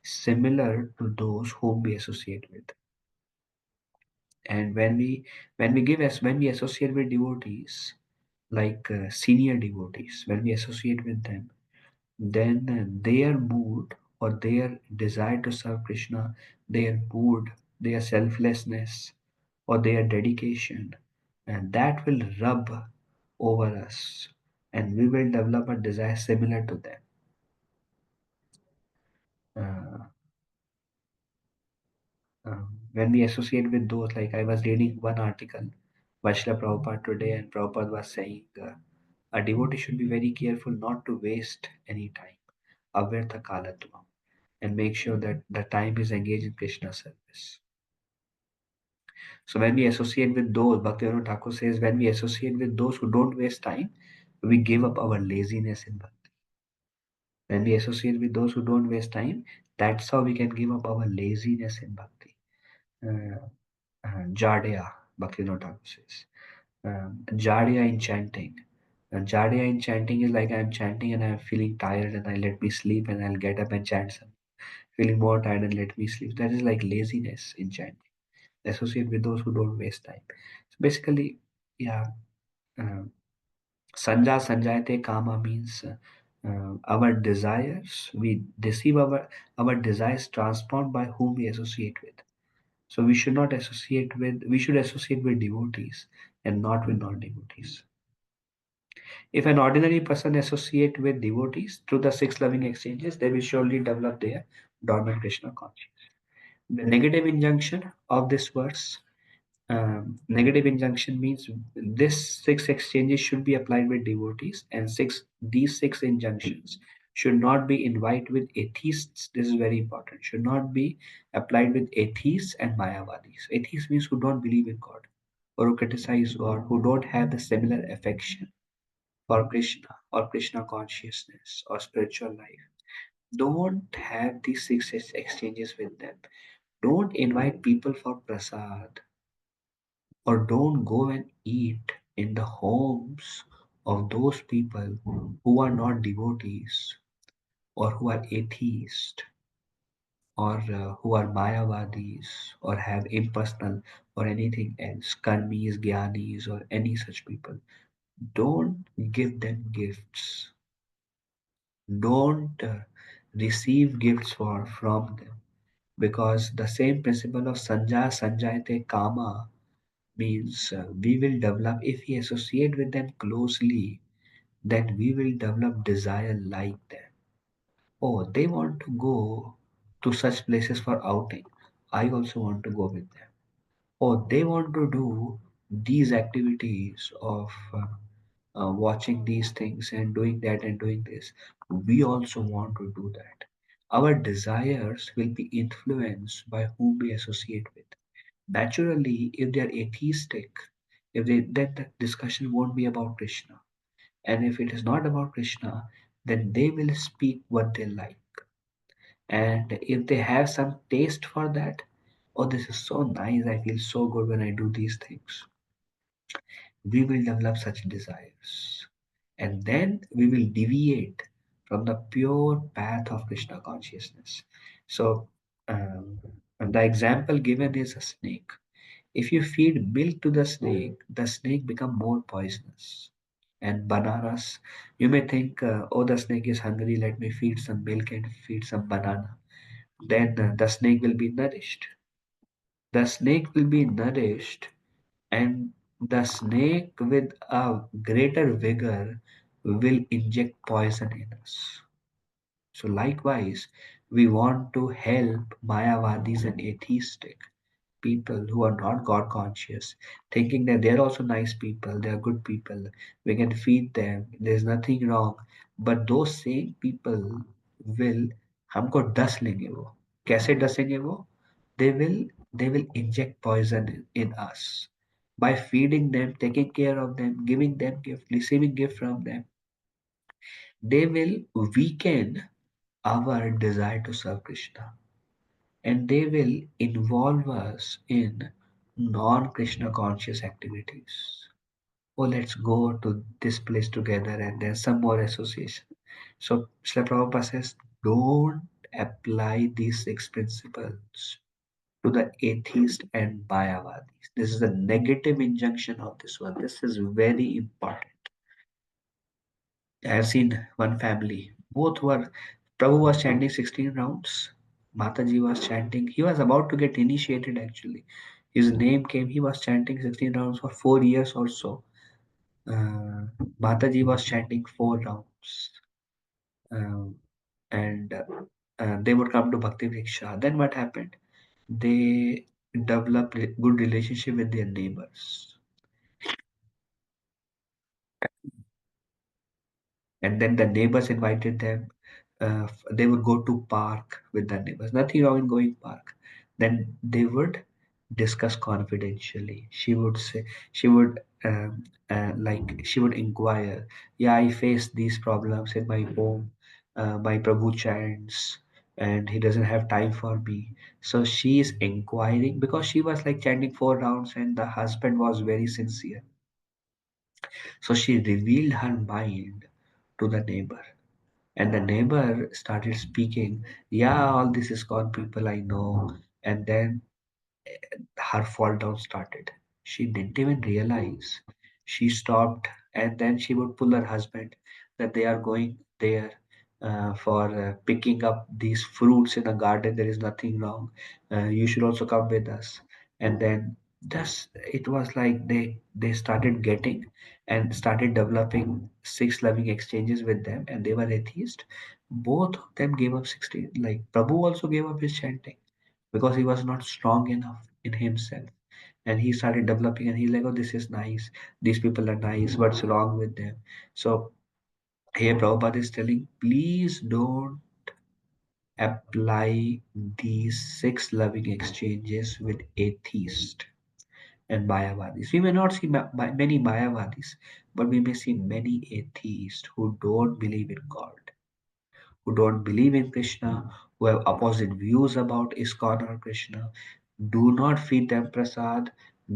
similar to those whom we associate with. And when we associate with devotees, like senior devotees, when we associate with them, then their mood or their desire to serve Krishna, their mood, their selflessness, or their dedication, and that will rub over us, and we will develop a desire similar to them. Uh, when we associate with those, like I was reading one article, Vaishla Prabhupada today, and Prabhupada was saying a devotee should be very careful not to waste any time. Avyartha kalatvam, and make sure that the time is engaged in Krishna service. So when we associate with those, Bhaktivinoda Thakur says, when we associate with those who don't waste time, we give up our laziness in bhakti. When we associate with those who don't waste time, that's how we can give up our laziness in bhakti. Uh, Jadya, Bhaktivinoda Thakur says. Jadya in chanting. Jadya in chanting is like I'm chanting and I'm feeling tired and I let me sleep and I'll get up and chant some. Feeling more tired and let me sleep. That is like laziness in chanting. Associate with those who don't waste time. So basically, yeah, uh, Sanja Sanjayate Kama means Our desires, we deceive our desires transformed by whom we associate with. So we should associate with devotees and not with non-devotees. If an ordinary person associate with devotees through the six loving exchanges, they will surely develop their dormant Krishna consciousness. The negative injunction of this verse, negative injunction means this six exchanges should be applied with devotees, and these six injunctions should not be invited with atheists. This is very important. Should not be applied with atheists and Mayavadis. Atheists means who don't believe in God or who criticize God, who don't have the similar affection for Krishna or Krishna consciousness or spiritual life. Don't have these six exchanges with them. Don't invite people for prasad, or don't go and eat in the homes of those people who are not devotees or who are atheists or who are Mayavadis or have impersonal or anything else, karmis, gyanis, or any such people. Don't give them gifts. Don't receive gifts from them, because the same principle of sanja sanjayate kama means we will develop, if we associate with them closely, then we will develop desire like them. Oh, they want to go to such places for outing. I also want to go with them. Oh, they want to do these activities of watching these things and doing that and doing this. We also want to do that. Our desires will be influenced by whom we associate with. Naturally, if they are atheistic, if they then the discussion won't be about Krishna. And if it is not about Krishna, then they will speak what they like. And if they have some taste for that, oh, this is so nice, I feel so good when I do these things, we will develop such desires. And then we will deviate from the pure path of Krishna consciousness. So, and the example given is a snake. If you feed milk to the snake become more poisonous. And bananas, you may think, oh, the snake is hungry, let me feed some milk and feed some banana. Then the snake will be nourished. The snake will be nourished, and the snake with a greater vigor will inject poison in us. So, likewise, we want to help Mayavadis and atheistic people who are not God conscious, thinking that they're also nice people, they're good people, we can feed them, there's nothing wrong. But those same people will हमको डस लेंगे वो कैसे डसेंगे वो they will they will inject poison in us by feeding them, taking care of them, giving them gift, receiving gift from them. They will weaken our desire to serve Krishna, and they will involve us in non Krishna conscious activities. Oh, let's go to this place together, and then some more association. So, Srila Prabhupada says, don't apply these six principles to the atheist and Mayavadis. This is a negative injunction of this one. This is very important. I have seen one family, both were, Prabhu was chanting 16 rounds, Mataji was chanting, he was about to get initiated actually. His name came, he was chanting 16 rounds for 4 years or so. Uh, Mataji was chanting 4 rounds. Um, and they would come to Bhakti Vriksha. Then what happened? They developed a good relationship with their neighbors. And then the neighbors invited them. They would go to park with the neighbors. Nothing wrong in going park. Then they would discuss confidentially. She would she would inquire. Yeah, I face these problems in my home. My Prabhu chants, and he doesn't have time for me. So she is inquiring because she was like chanting 4 rounds, and the husband was very sincere. So she revealed her mind to the neighbor, and the neighbor started speaking. Yeah, all this is gone, people I know. And then her fall down started. She didn't even realize. She stopped, and then she would pull her husband that they are going. there for picking up these fruits in the garden. There is nothing wrong. You should also come with us. And then just it was like they started getting and started developing six loving exchanges with them, and they were atheist. Both of them gave up 60. Like Prabhu also gave up his chanting because he was not strong enough in himself, and he started developing, and he's like, oh, this is nice, these people are nice, what's wrong with them? So here Prabhupada is telling, please don't apply these six loving exchanges with atheists and Mayavadis. We may not see many Mayavadis, but we may see many atheists who don't believe in God, who don't believe in Krishna, who have opposite views about ISKCON or Krishna. Do not feed them prasad.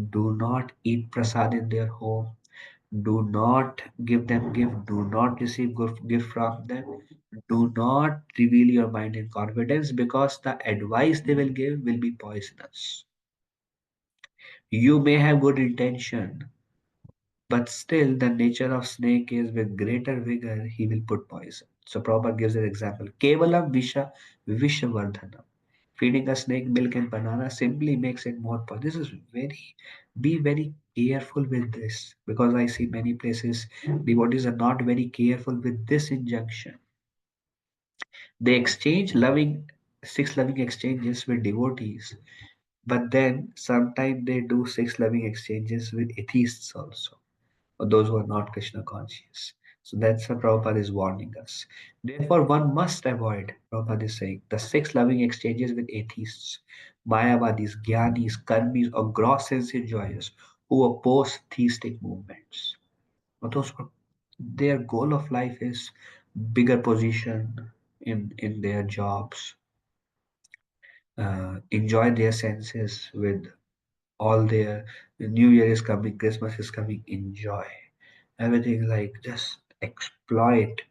Do not eat prasad in their home. Do not give them gift. Do not receive gift from them. Do not reveal your mind in confidence, because the advice they will give will be poisonous. You may have good intention, but still the nature of snake is with greater vigor he will put poison. So Prabhupada gives an example. Kevalam visha vishavardhanam. Feeding a snake milk and banana simply makes it more poison. This is be very careful with this, because I see many places devotees are not very careful with this injunction. They exchange loving six loving exchanges with devotees, but then sometimes they do six loving exchanges with atheists also, or those who are not Krishna conscious. So that's what Prabhupada is warning us. Therefore, one must avoid, Prabhupada is saying, the six loving exchanges with atheists, Mayavadis, Gyanis, Karmis, or gross sense enjoyers who oppose theistic movements. Or those who, their goal of life is bigger position in their jobs, enjoy their senses with all their, the New Year is coming, Christmas is coming, enjoy everything, like just exploit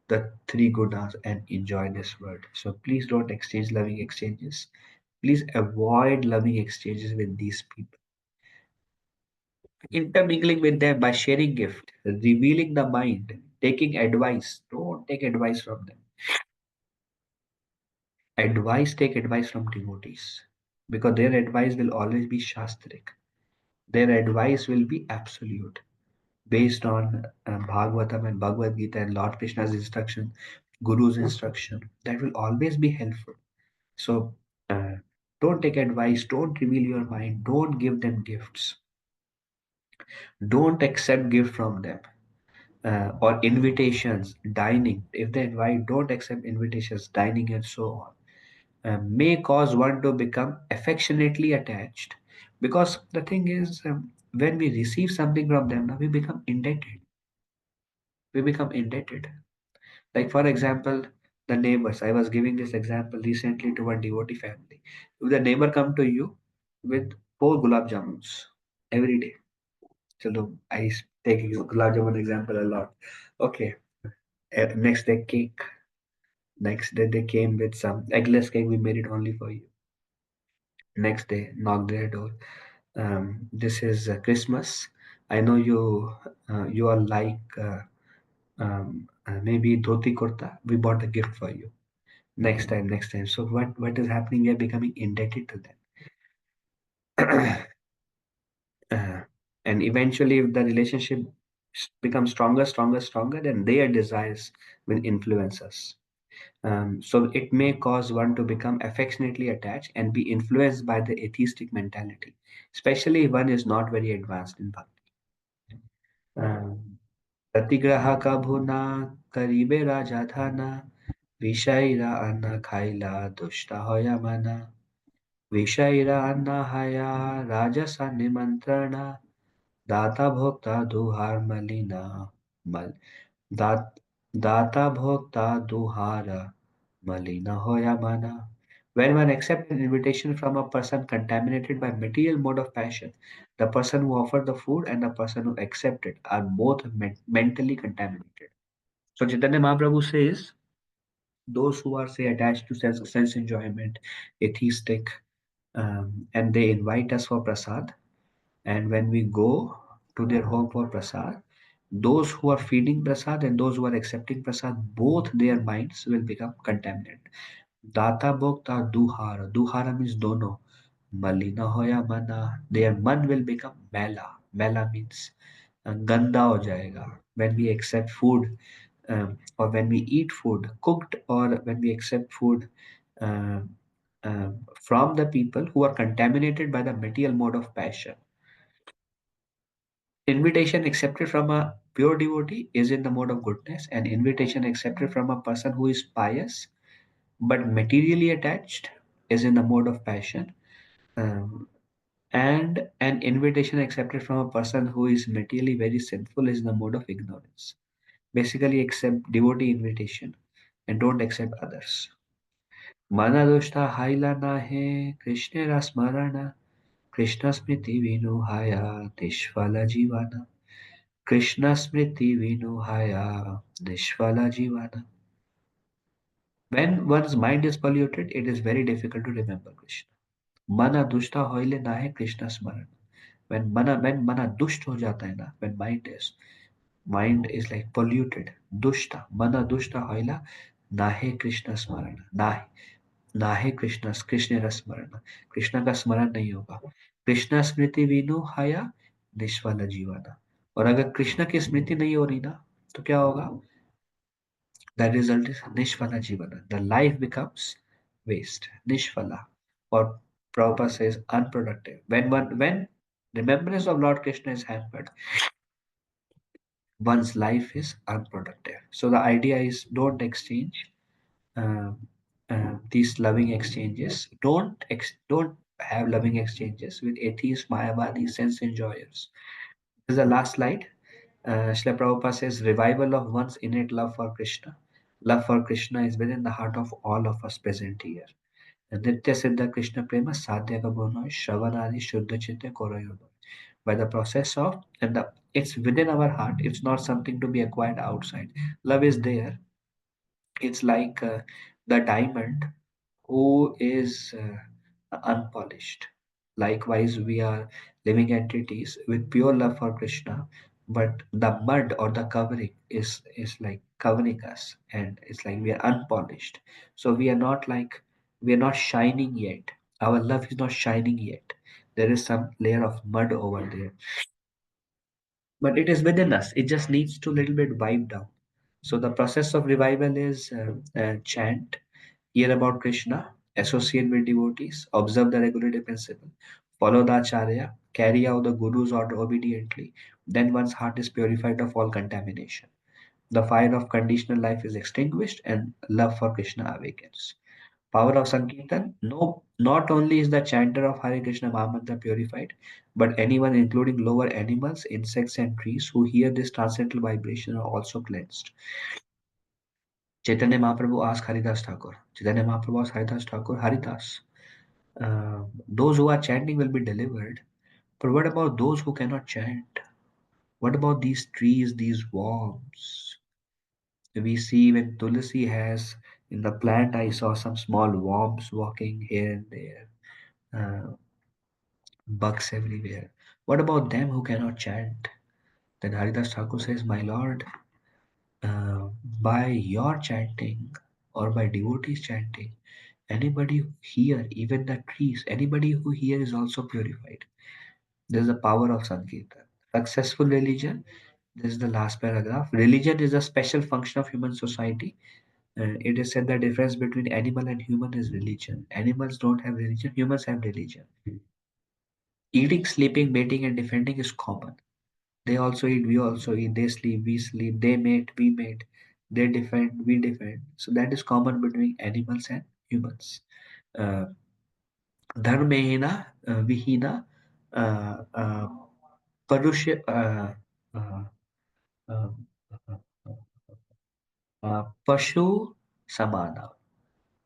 the three gunas and enjoy this world. So please don't exchange loving exchanges. Please avoid loving exchanges with these people. Intermingling with them by sharing gift, revealing the mind, taking advice. Don't take advice from them. Take advice from devotees, because their advice will always be shastric. Their advice will be absolute, based on Bhagavatam and Bhagavad Gita and Lord Krishna's instruction, Guru's instruction. That will always be helpful. So uh, don't take advice, don't reveal your mind, don't give them gifts, don't accept gift from them, or invitations, dining. If they invite, don't accept invitations, dining, and so on. May cause one to become affectionately attached, because the thing is, when we receive something from them, now we become indebted. We become indebted. Like, for example, the neighbors. I was giving this example recently to one devotee family. If the neighbor come to you with four gulab jamuns every day, so I take gulab jamun example a lot. Okay, next day cake. Next day they came with some eggless cake. We made it only for you. Next day, knock their door. This is Christmas. I know you are like maybe dhoti kurta. We bought a gift for you. Next time. So what is happening? We are becoming indebted to them. Uh, and eventually, if the relationship becomes stronger, then their desires will influence us. So it may cause one to become affectionately attached and be influenced by the atheistic mentality, especially if one is not very advanced in bhakti. Um, Pratigraha ka bhuna karibe raja dhana vishaira anna khaila dushta hoya mana vishaira anna haya rajasa nimantrana दाता भोक्ता दुहार मलिना मल दात दाता भोक्ता दुहार malina hoya mana. When one accepts an invitation from a person contaminated by material mode of passion, the person who offered the food and the person who accepted are both mentally contaminated. So Chaitanya Mahaprabhu says, those who are say attached to sense enjoyment, atheistic, and they invite us for prasad, and when we go to their home for prasad, Those who are feeding prasad and those who are accepting prasad, both their minds will become contaminated. Data bhokta duhara. Duhara means dono. Malina hoya mana. Their man will become mela. Mela means ganda ho jayega. When we accept food, or when we eat food cooked, or when we accept food um, from the people who are contaminated by the material mode of passion. Invitation accepted from a pure devotee is in the mode of goodness, and invitation accepted from a person who is pious but materially attached is in the mode of passion. Um, and an invitation accepted from a person who is materially very sinful is in the mode of ignorance. Basically, accept devotee invitation and don't accept others. Mana doshta haila nahe Krishna rasmarana Krishna smriti vinuhaya Tishvala jivana Krishna smriti vinuhaya Nishvala jivana. When one's mind is polluted, it is very difficult to remember Krishna. Mana dushta hoile nahe Krishna smaran. When mana dusht ho jata hai na, when mind is like polluted. Dushta, mana dushta hoila nahe Krishna smaran. Nahe ना है कृष्ण का स्मरण कृष्ण का स्मरण नहीं होगा कृष्ण स्मृति वीनु हाया निष्फला जीवाना और अगर कृष्ण की स्मृति नहीं हो रही ना तो क्या होगा द रिजल्ट इज निष्फला जीवाना द लाइफ बिकम्स वेस्ट निष्फला और Prabhupada says unproductive when remembrance of Lord Krishna is hampered one's life is unproductive so the idea is don't exchange um, these loving exchanges. Don't have loving exchanges with atheists, Mayavadis, sense enjoyers. This is the last slide. Srila Prabhupada says revival of one's innate love for Krishna. Love for Krishna is within the heart of all of us present here. Nitya Siddha Krishna Prema Sadhya Gabonoy Shravanadi Shuddha Chitta Koroyonoy. By the process of and the it's within our heart. It's not something to be acquired outside. Love is there. It's like the diamond who is unpolished. Likewise, we are living entities with pure love for Krishna, but the mud or the covering is like covering us, and it's like we are unpolished. So we are not shining yet. Our love is not shining yet. There is some layer of mud over there, but it is within us. It just needs to little bit wipe down. So the process of revival is chant, hear about Krishna, associate with devotees, observe the regulative principle, follow the acharya, carry out the guru's order obediently. Then one's heart is purified of all contamination. The fire of conditional life is extinguished and love for Krishna awakens. Power of Sankirtan. No, not only is the chanter of Hare Krishna Mahamantra purified, but anyone, including lower animals, insects, and trees, who hear this transcendental vibration are also cleansed. Chaitanya Mahaprabhu asked Haridas Thakur. Chaitanya Mahaprabhu asked Haridas Thakur, Haridas, those who are chanting will be delivered, but what about those who cannot chant? What about these trees, these worms? We see when Tulsi has in the plant, I saw some small worms walking here and there. Uh, Bugs everywhere. What about them who cannot chant? Then Haridas Thakur says, My Lord, by your chanting or by devotees chanting, anybody who hear, even the trees, anybody who hear is also purified. This is the power of Sankirtan. Successful religion, this is the last paragraph. Religion is a special function of human society. It is said the difference between animal and human is religion. Animals don't have religion, humans have religion. Eating, sleeping, mating, and defending is common. They also eat, we also eat. They sleep, we sleep. They mate, we mate. They defend, we defend. So that is common between animals and humans. Uh, Dharmehina, Vihina, uh, uh, Parusha, uh, uh, Pashu Samana.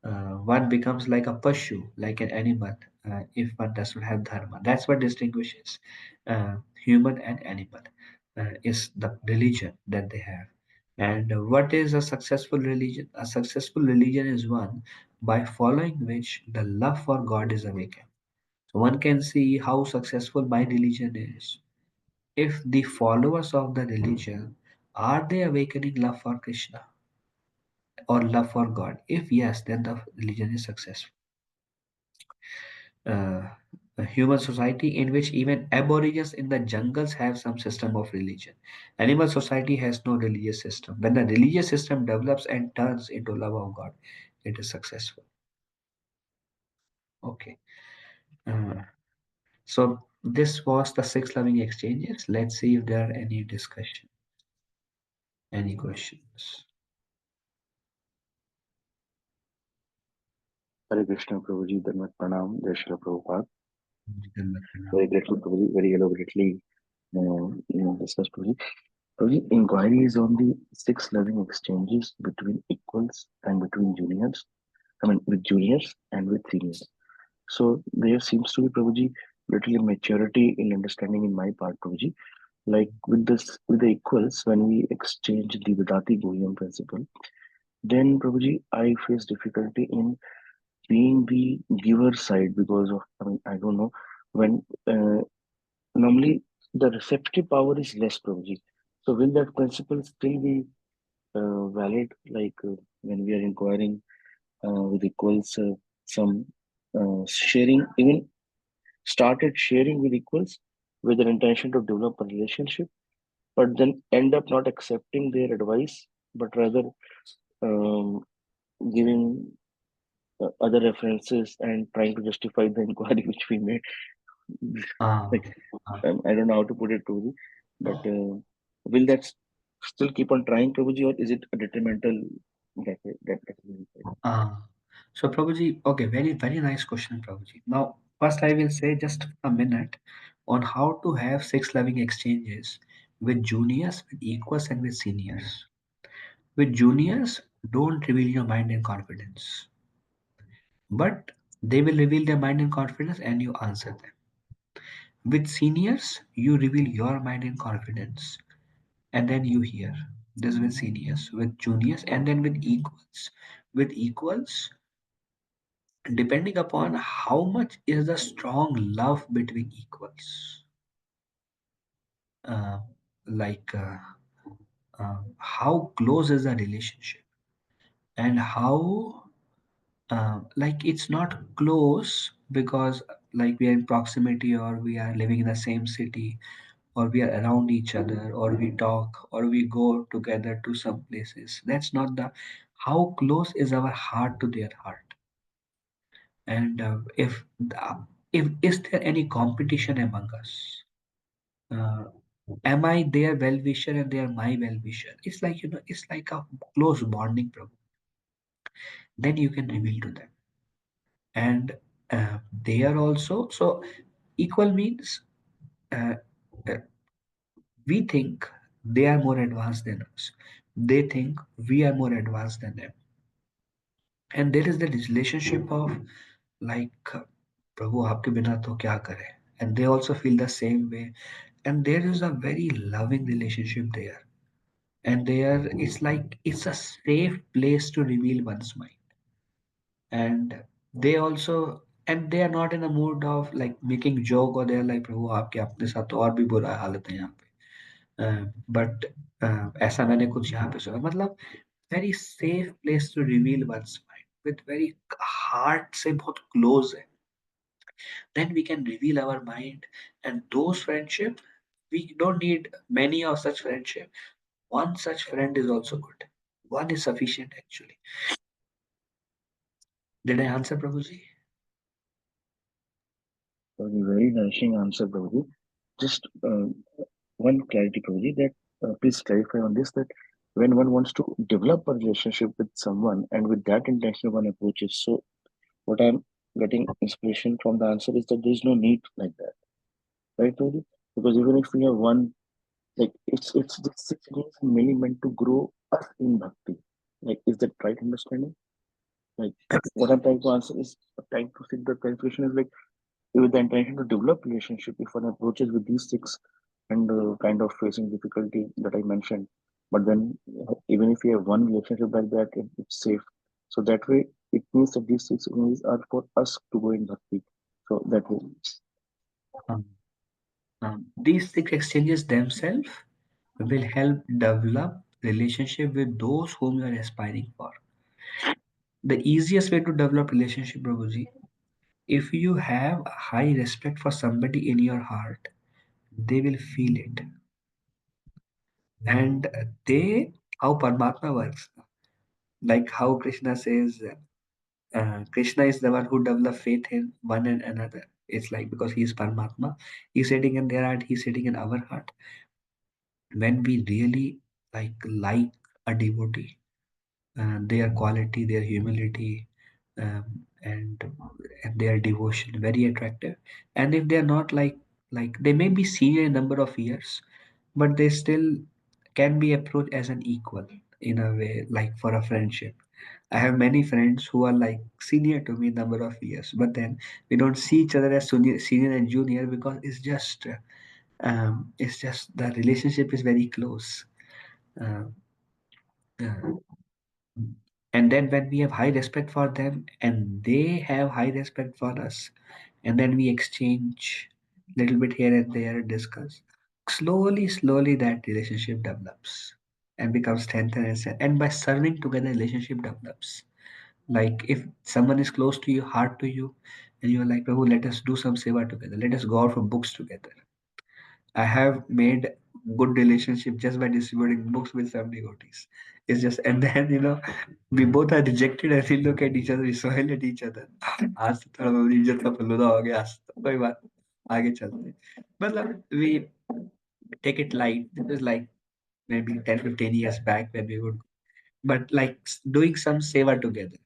One becomes like a pashu, like an animal, if one does not have dharma. That's what distinguishes human and animal, is the religion that they have. And what is a successful religion? A successful religion is one by following which the love for God is awakened. So one can see how successful my religion is if the followers of the religion Are they awakening love for Krishna or love for God? If yes, then the religion is successful. uh, a human society in which even aborigines in the jungles have some system of religion. Animal society has no religious system. When the religious system develops and turns into love of God, it is successful. Okay. Uh, so this was the six loving exchanges. Let's see if there are any discussion, any questions. Hare Krishna Prabhuji, Dhanvat Pranam, Jai Shri Prabhupada. Janmatana. Very grateful Prabhuji, very elaborately discussed Prabhuji. Prabhuji, inquiry is on the six loving exchanges between equals and between juniors. I mean, with juniors and with seniors. So there seems to be Prabhuji little immaturity in understanding in my part, Prabhuji. Like with this, with the equals, when we exchange the Vedati Guhyam principle, then Prabhuji, I face difficulty in being the giver side because of, I mean, I don't know, when normally the receptive power is less, Prabhuji. So will that principle still be valid, like when we are inquiring with equals, some sharing, even started sharing with equals with an intention to develop a relationship, but then end up not accepting their advice, but rather um, giving other references and trying to justify the inquiry which we made. Ah, Like, ah, I don't know how to put it, Prabhuji, but will that still keep on trying, Prabhuji, or is it a detrimental that will be said? ah. So Prabhuji, okay, very, very nice question, Prabhuji. Now, first I will say just a minute on how to have six loving exchanges with juniors, with equals, and with seniors. With juniors, don't reveal your mind in confidence, but they will reveal their mind in confidence and you answer them. With seniors, you reveal your mind in confidence and then you hear. This with seniors, with juniors, and then with equals. With equals, depending upon how much is the strong love between equals, uh, like how close is the relationship and how like it's not close because like we are in proximity or we are living in the same city or we are around each other or we talk or we go together to some places. That's not the how close is our heart to their heart. And if is there any competition among us, uh, am I their well wisher and they are my well wisher? It's like, it's like a close bonding problem. Then you can reveal to them. And they are also so equal means uh, uh, we think they are more advanced than us, they think we are more advanced than them, and there is the relationship of like प्रभु आपके बिना तो क्या करें, and they also feel the same way, and there is a very loving relationship there, and there it's like it's a safe place to reveal one's mind. And they also, and they are not in a mood of like making joke or they're like प्रभु आपके अपने साथ तो और भी बुरा हालत है यहाँ पे, बट ऐसा मैंने कुछ यहाँ पे सुना, मतलब very safe place to reveal one's mind with very heart से बहुत close है, then we can reveal our mind. And those friendship, we don't need many of such friendship, one such friend is also good, one is sufficient actually. Did I answer, Prabhuji? A very nourishing answer, Prabhuji. Just one clarity, Prabhuji, that please clarify on this that when one wants to develop a relationship with someone and with that intention one approaches. So what I'm getting inspiration from the answer is that there is no need like that, right, Prabhuji? Because even if we have one, like it's this six days mainly meant to grow us in bhakti. Like, is that right understanding? Like, what I'm trying to answer is trying to seek the clarification is like with the intention to develop relationship, if one approaches with these six and kind of facing difficulty that I mentioned, but then even if we have one relationship like that, it's safe. So that way, it means that these six ways are for us to go in bhakti. So that way, These six exchanges themselves, will help develop relationship with those whom you are aspiring for. The easiest way to develop relationship, Prabhuji, if you have a high respect for somebody in your heart, they will feel it. And they, how Paramatma works, like how Krishna says, Krishna is the one who developed faith in one and another. It's like because he is Paramatma, he's sitting in their heart, he's sitting in our heart. When we really like a devotee, their quality, their humility, and their devotion very attractive. And if they are not like they may be senior in number of years, but they still can be approached as an equal in a way, like for a friendship. I have many friends who are like senior to me number of years, but then we don't see each other as senior and junior because it's just the relationship is very close. Uh, uh, and then when we have high respect for them and they have high respect for us, and then we exchange little bit here and there, discuss, slowly that relationship develops and becomes strengthened and by serving together relationship develops. Like if someone is close to you, hard to you, and you're like, Prabhu, let us do some seva together, let us go out for books together. I have made good relationship just by distributing books with some devotees. It's just, and then we both are rejected and we look at each other, we smile at each other. आज तो थोड़ा बहुत इज्जत का फलूदा हो गया, आज तो कोई बात आगे चलते हैं. मतलब we take it light. It was like maybe 10-15 years back when we would, but like doing some seva together.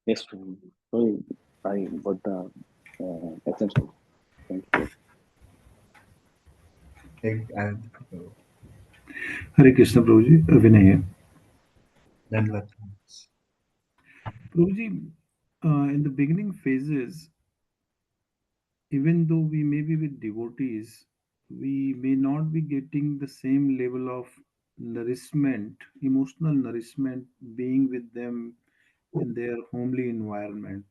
Yes, sorry, I got the essence of it. Thank you. Think and Hare Krishna, Prabhuji. Vinay here. then what? Prabhuji, in the beginning phases, even though we may be with devotees, we may not be getting the same level of nourishment, emotional nourishment, being with them in their homely environment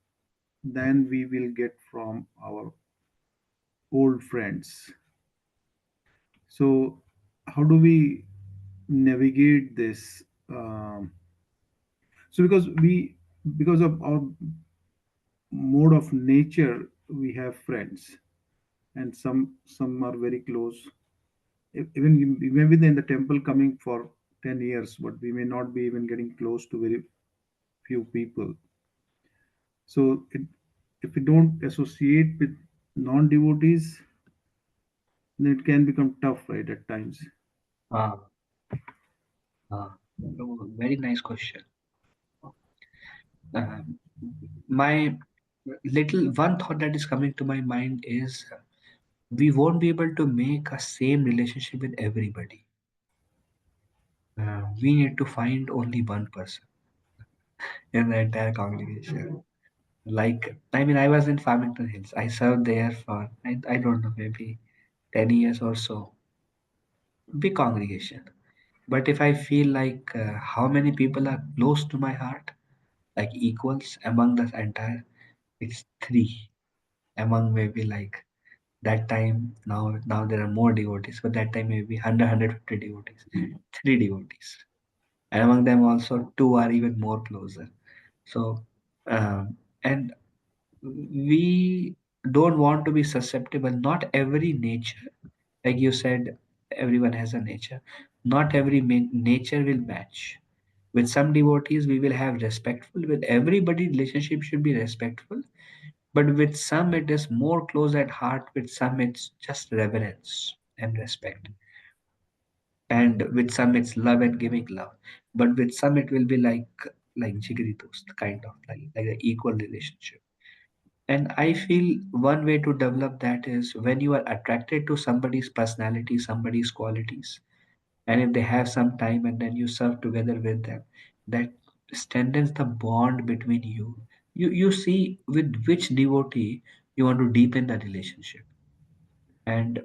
than we will get from our old friends. So, how do we navigate this? So, because of our mode of nature, we have friends, and some are very close. Even we may be in the temple coming for 10 years, but we may not be even getting close to very few people. So, if we don't associate with non-devotees, then it can become tough, right? At times. Ah, very nice question. Um, my little one thought that is coming to my mind is we won't be able to make a same relationship with everybody. We need to find only one person in the entire congregation. Like, I mean, I was in Farmington Hills. I served there for, I don't know, maybe 10 years or so. Big congregation. But if I feel like how many people are close to my heart, like equals among the entire, it's three among maybe like that time. Now there are more devotees, but that time maybe 100 devotees, three devotees, and among them also two are even more closer. So and we don't want to be susceptible. Not every nature, like you said, everyone has a nature. Not every nature will match. With some devotees we will have respectful, with everybody relationship should be respectful, but with some it is more close at heart, with some it's just reverence and respect, and with some it's love and giving love, but with some it will be like jigri dost, kind of like an equal relationship. And I feel one way to develop that is when you are attracted to somebody's personality, somebody's qualities, and if they have some time and then you serve together with them, that strengthens the bond between you. You see with which devotee you want to deepen the relationship. And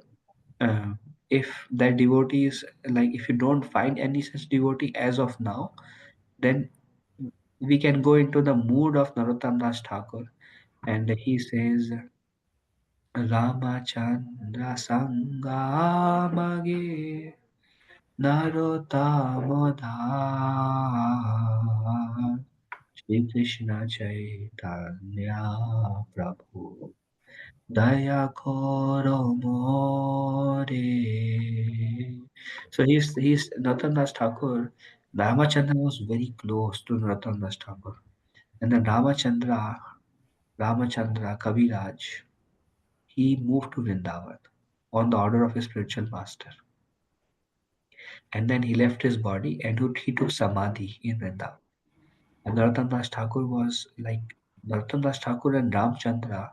uh, if that devotee is like, if you don't find any such devotee as of now, then we can go into the mood of Narottam Das Thakur, and he says, Ramachandra Sangamage Narotamodha Shri Krishna Chaitanya Prabhu Daya Koro More. So he's Narottam Das Thakur. Ramachandra was very close to Narottam Das Thakur. And then Ramachandra Kaviraj, he moved to Vrindavan on the order of his spiritual master. And then he left his body and he took Samadhi in Vrindavan. And Narottam Das Thakur was like Narottam Das Thakur and Ramchandra,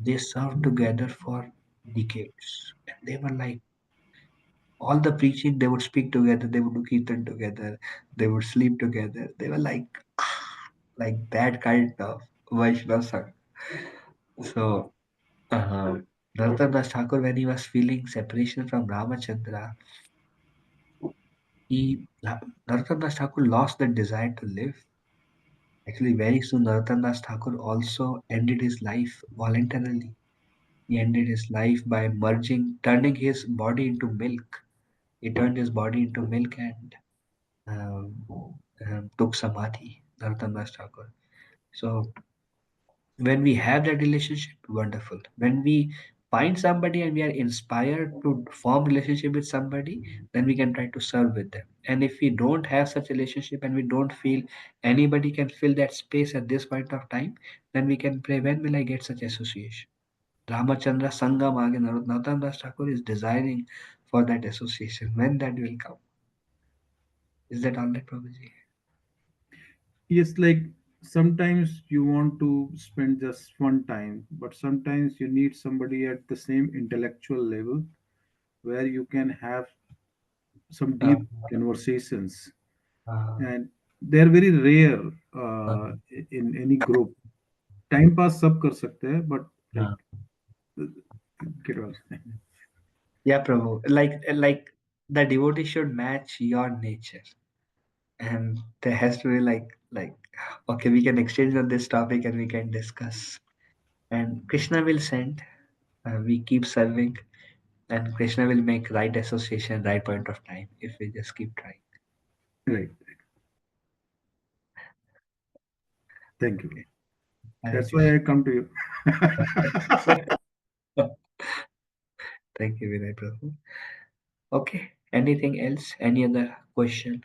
they served together for decades. And they were like all the preaching, they would speak together, they would do kirtan together, they would sleep together. They were like that kind of Vaishnava Sangh. So uh, Narottam Das Thakur, when he was feeling separation from Ramachandra, Narottam Das Thakur lost the desire to live. Actually, very soon Narottam Das Thakur also ended his life voluntarily. He ended his life by turning his body into milk. He turned his body into milk and um, took samadhi, Narottam Das Thakur. So when we have that relationship, wonderful. When we find somebody and we are inspired to form relationship with somebody, then we can try to serve with them. And if we don't have such relationship and we don't feel anybody can fill that space at this point of time, then we can pray, when will I get such association? Ramachandra Sangam again, Narottam Das Thakur is desiring for that association. When that will come? Is that all right, Prabhuji? Yes, like sometimes you want to spend just one time, but sometimes you need somebody at the same intellectual level where you can have some Uh, deep conversations, uh, and they're very rare uh, in any group. Time pass सब कर सकते हैं, but like uh. get well. Yeah, Prabhu. Like the devotee should match your nature, and there has to be like okay, we can exchange on this topic and we can discuss. And Krishna will send. We keep serving, and Krishna will make right association, right point of time if we just keep trying. Right. Thank you. Okay. Hare That's why I come to you. Krishna. Thank you, Vinay Prabhu. Okay. Anything else? Any other question,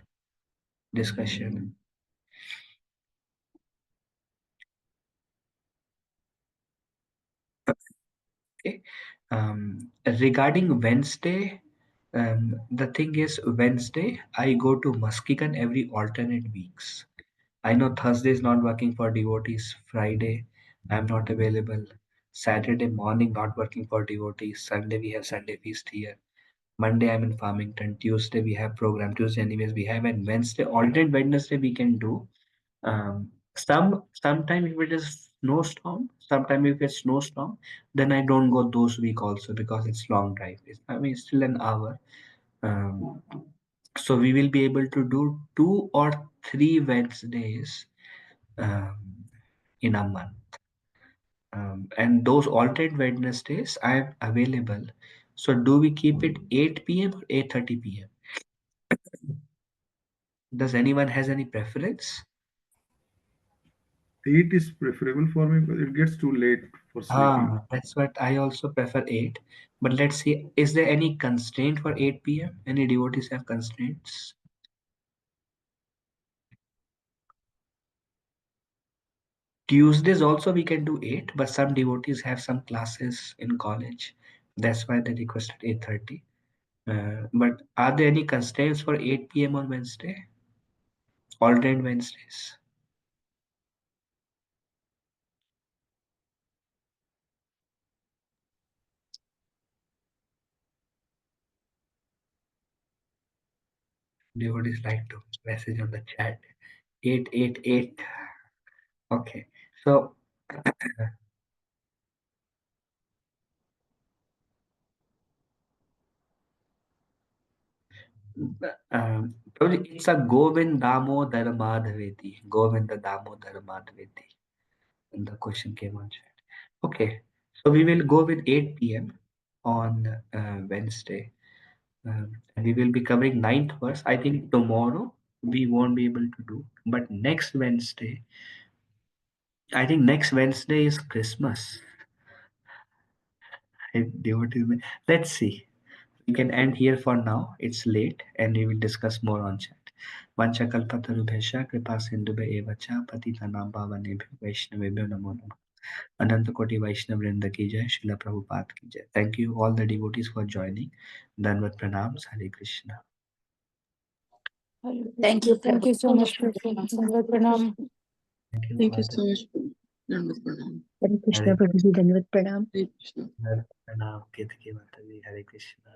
discussion? Okay. Regarding Wednesday, the thing is Wednesday I go to Muskegon every alternate weeks. I know Thursday is not working for devotees. Friday I'm not available. Saturday morning not working for devotees. Sunday we have Sunday feast here. Monday I'm in Farmington. Tuesday we have program. Tuesday anyways we have, and Wednesday alternate Wednesday we can do. Sometime if it is snowstorm, sometime if it's snowstorm, then I don't go those week also because it's long drive. I mean, it's still an hour. Um, so we will be able to do 2 or 3 Wednesdays um, in a month. And those alternate Wednesdays I am available. So do we keep it 8 p.m. or 8:30 p.m.? Does anyone has any preference? 8 is preferable for me because it gets too late for sleeping. That's what I also prefer 8. But let's see, is there any constraint for 8 p.m.? Any devotees have constraints? Tuesdays also we can do 8, but some devotees have some classes in college. That's why they requested 8:30. But are there any constraints for 8 p.m. on Wednesday? Alternate Wednesdays. Devotees like to message on the chat. 888. Okay. So probably it's a Govind Damodar Madhaveti. Govinda Damodar Madhaveti. And the question came on chat. Okay. So we will go with 8 p.m. on Wednesday. And we will be covering ninth verse. I think tomorrow we won't be able to do, but next Wednesday, I think next Wednesday is Christmas. Devotees Let's see. We can end here for now. It's late and we will discuss more on chat. Vanchakalpatarubhesha kripa sindhube evacha patitanam pavanebhyo vaishnavebhyo namo namah. Ananta Koti Vaishnav Vrinda ki jai, Srila Prabhupada ki jai. Thank you all the devotees for joining. Danvat pranams, Hare Krishna. Thank you, Thank you so much, Prabhu. Prabhu. Pranam. Thank you Thank all you the so much. Dandavat pranam. Hare Krishna, Hare Prabhuji. Dandavat pranam. Hare Krishna. Hare Pranam, Ketki Mataji, Hare Krishna.